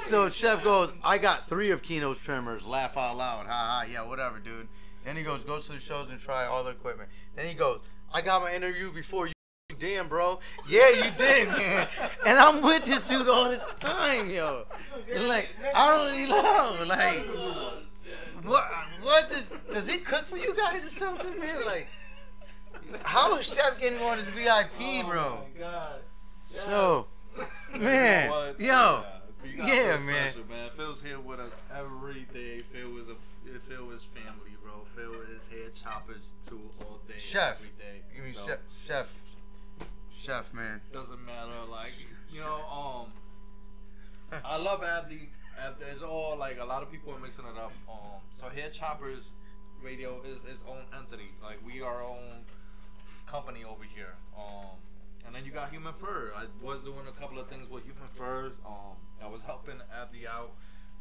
So Chef goes, I got 3 of Kino's trimmers. Laugh out loud. Ha ha. Yeah, whatever, dude. Then he goes to the shows and try all the equipment. Then he goes, I got my interview before you. Damn, bro. Yeah, you did, man. And I'm with this dude all the time, yo. Like, I don't really know. Like, what does he cook for you guys or something, man? Like, how is Chef getting on his VIP, bro? Oh my God. So, You man, know what? yo, You gotta yeah, feel man. special, man. Phil's here with us every day. Phil is family, bro. Phil is hair choppers too all day, Chef. every day. You mean So, Chef, man. doesn't matter, like, you know, I love Abdi. It's all like a lot of people are mixing it up. So Hair Chopperz Radio is its own entity. Like, we are our own company over here. And then you got Human Fur. I was doing a couple of things with Human Furs. I was helping Abdi out,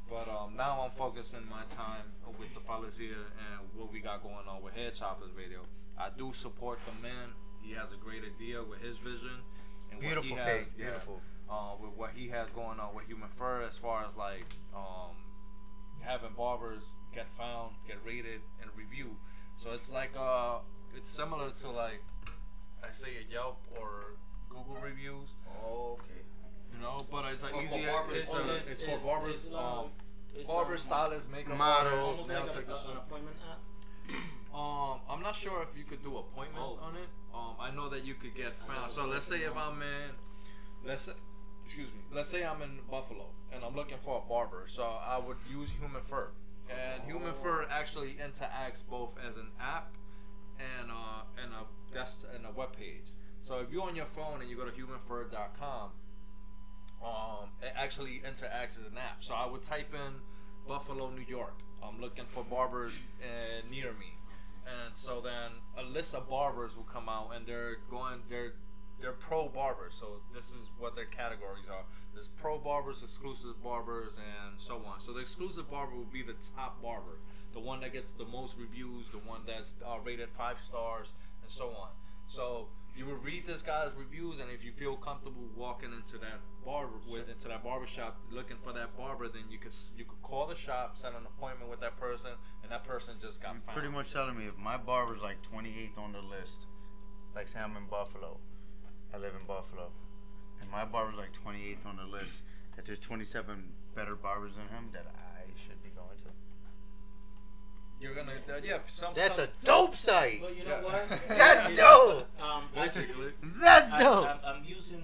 but now I'm focusing my time with the fellas here and what we got going on with Hair Chopperz Radio. I do support the man. He has a great idea with his vision and Beautiful what he has, page, beautiful. with what he has going on with Human Fur, as far as like having barbers get found, get rated, and reviewed. So it's like it's similar to, like, I say, a Yelp or Google reviews. Oh, okay. You know, but it's like Oh, for easier. barbers It's only. for barbers, it's, barbers, stylists, makeup models. artists, almost nail like technicians. an appointment app. I'm not sure if you could do appointments on it. I know that you could get found. So let's say if I'm in, let's say I'm in Buffalo and I'm looking for a barber. So I would use Human Fur, and Human Fur actually interacts both as an app and a web page. So if you're on your phone and you go to humanfur.com, it actually interacts as an app. So I would type in Buffalo, New York. I'm looking for barbers near me, and so then a list of barbers will come out, and they're pro barbers. So this is what their categories are. There's pro barbers, exclusive barbers, and so on. So the exclusive barber will be the top barber, the one that gets the most reviews, the one that's rated 5 stars, and so on. So you will read this guy's reviews, and if you feel comfortable walking into that barbershop looking for that barber, then you could call the shop, set an appointment with that person, and that person just got found. Pretty much telling me if my barber's like 28th on the list, like say I'm in Buffalo, I live in Buffalo, and my barber's like 28th on the list, that there's 27 better barbers than him that I should be going to. You're gonna, That's a dope site. But you know what? That's dope. Basically. That's dope. I'm using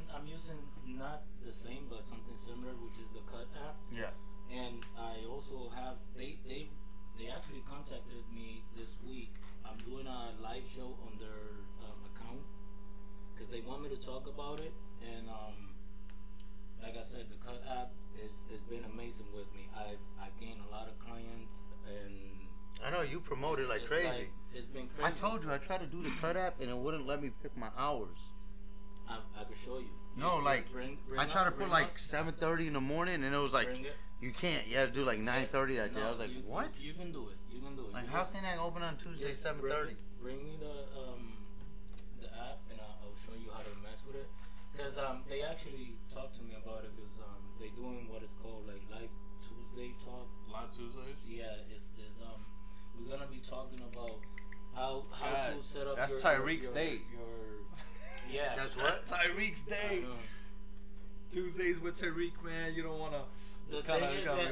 not the same but something similar, which is the Cut app. Yeah. And I also have they actually contacted me this week. I'm doing a live show on their account because they want me to talk about it. And like I said, the Cut app has been amazing with me. I've gained a lot of clients, and I know you promote it like crazy. It's been crazy. I told you I tried to do the Cut app and it wouldn't let me pick my hours. I could show you. No, like I tried to put like 7:30 in the morning and it was like you can't. You had to do like 9:30 that day. I was like, what? You can do it. You can do it. Like how can I open on Tuesday 7:30? Bring me the app and I'll show you how to mess with it. Because they actually talked to me about it because they doing what is called like Live Tuesday talk. Live Tuesdays? Yeah, it's we're gonna be talking about how to set up. That's Tyreek's day. Yeah. That's what? That's Tyreek's day. Tuesdays with Tyreek, man. You don't wanna. The it's kind of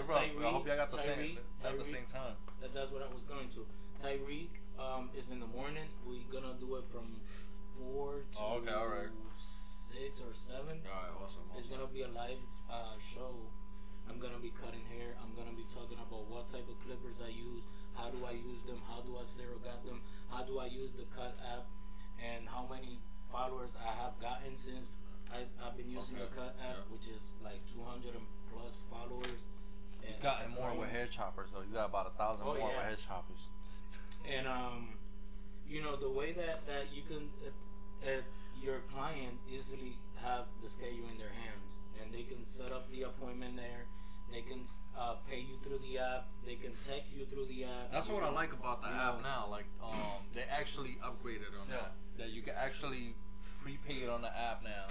rough. Tyreek, I hope y'all got the Tyreek, same at the same time. That's what I was going to. Tyreek is in the morning. We're gonna do it from 4 to all right. 6 or 7. All right, awesome. It's gonna be a live show. I'm gonna be cutting hair. I'm gonna be talking about what type of clippers I use, how do I use them, how do I surrogate them, how do I use the Cut app, and how many followers I have gotten since I've been using the Cut app, which is like 200 and plus followers. He's gotten more with hair choppers though. You got about 1,000 more with hair choppers. And you know the way that you can your client easily have the schedule in their hands, and they can set up the appointment there. They can pay you through the app. They can text you through the app. That's what I like about the app now. Like, they actually upgraded on that. That you can actually prepay it on the app now.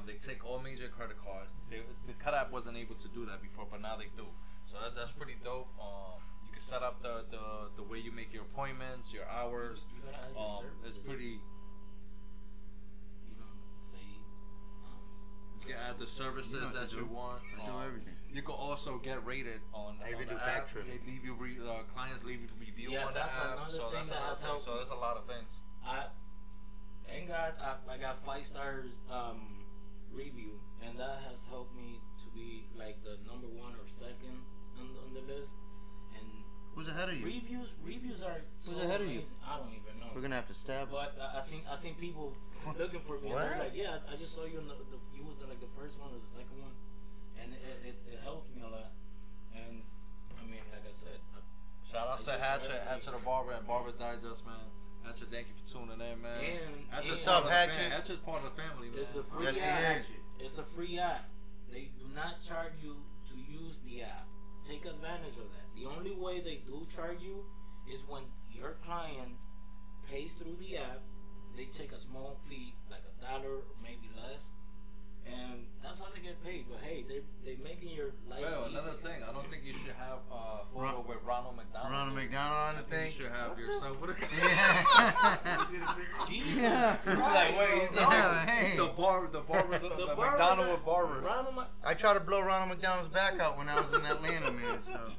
They take all major credit cards. The Cut app wasn't able to do that before, but now they do. So that's pretty dope. You can set up the way you make your appointments, your hours. It's pretty. You can add the services that you want. I do everything. You can also get rated on I even the do app. back trim. They leave you clients leave you review on the that's app. another So thing that's that has helped. So there's a lot of things. Thank God I got 5 stars review, and that has helped me to be like the number 1 or 2nd on the list. And who's ahead of you? Reviews are so ahead of you? amazing. I don't even know. We're gonna have to stab. But I seen people looking for me. What? And they're like, yeah, I just saw you in you was like the first one or the second one, and it helped me a lot. And I mean, like I said, Shout out to Hatchet the Barber and Barber Digest, man. Hatchet, thank you for tuning in, man. What's up, Hatchet? Hatchet's part of the family, man. It's a free app. It's a free app. They do not charge you to use the app. Take advantage of that. The only way they do charge you is when your client pays through the app. They take a small fee, like $1 or maybe less, and that's how they get paid. But hey, they making your life easier. Another thing, I don't think you should have a photo with Ronald McDonald. Ronald McDonald on the thing. You should have yourself with a Jesus. Like, wait, he's the barbers, the McDonald with barbers. I tried to blow Ronald McDonald's back out when I was in Atlanta, man. So,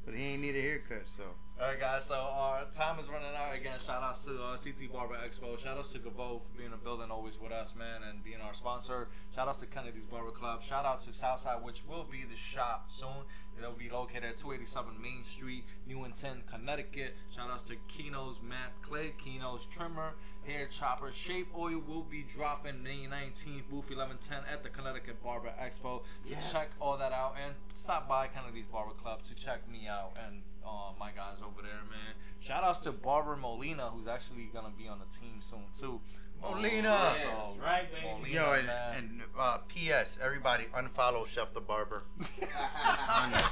but he ain't need a haircut, so. Alright guys, so time is running out again. Shout outs to CT Barber Expo. Shout outs to Gavo for being in the building always with us, man, and being our sponsor. Shout outs to Kennedy's Barber Club. Shout out to Southside, which will be the shop soon. It'll be located at 287 Main Street, Newington, Connecticut. Shout outs to Keno's Matt Clay, Keno's Trimmer, Hair Chopper. Shave Oil will be dropping May 19th, booth 1110 at the Connecticut Barber Expo. So check all that out and stop by Kennedy's Barber Club to check me out and my guys over there, man. Shout outs to Barber Molina, who's actually gonna be on the team soon too. Molina. That's right, baby. Molina, Yo, man. and P.S. Everybody unfollow Chef the Barber. On the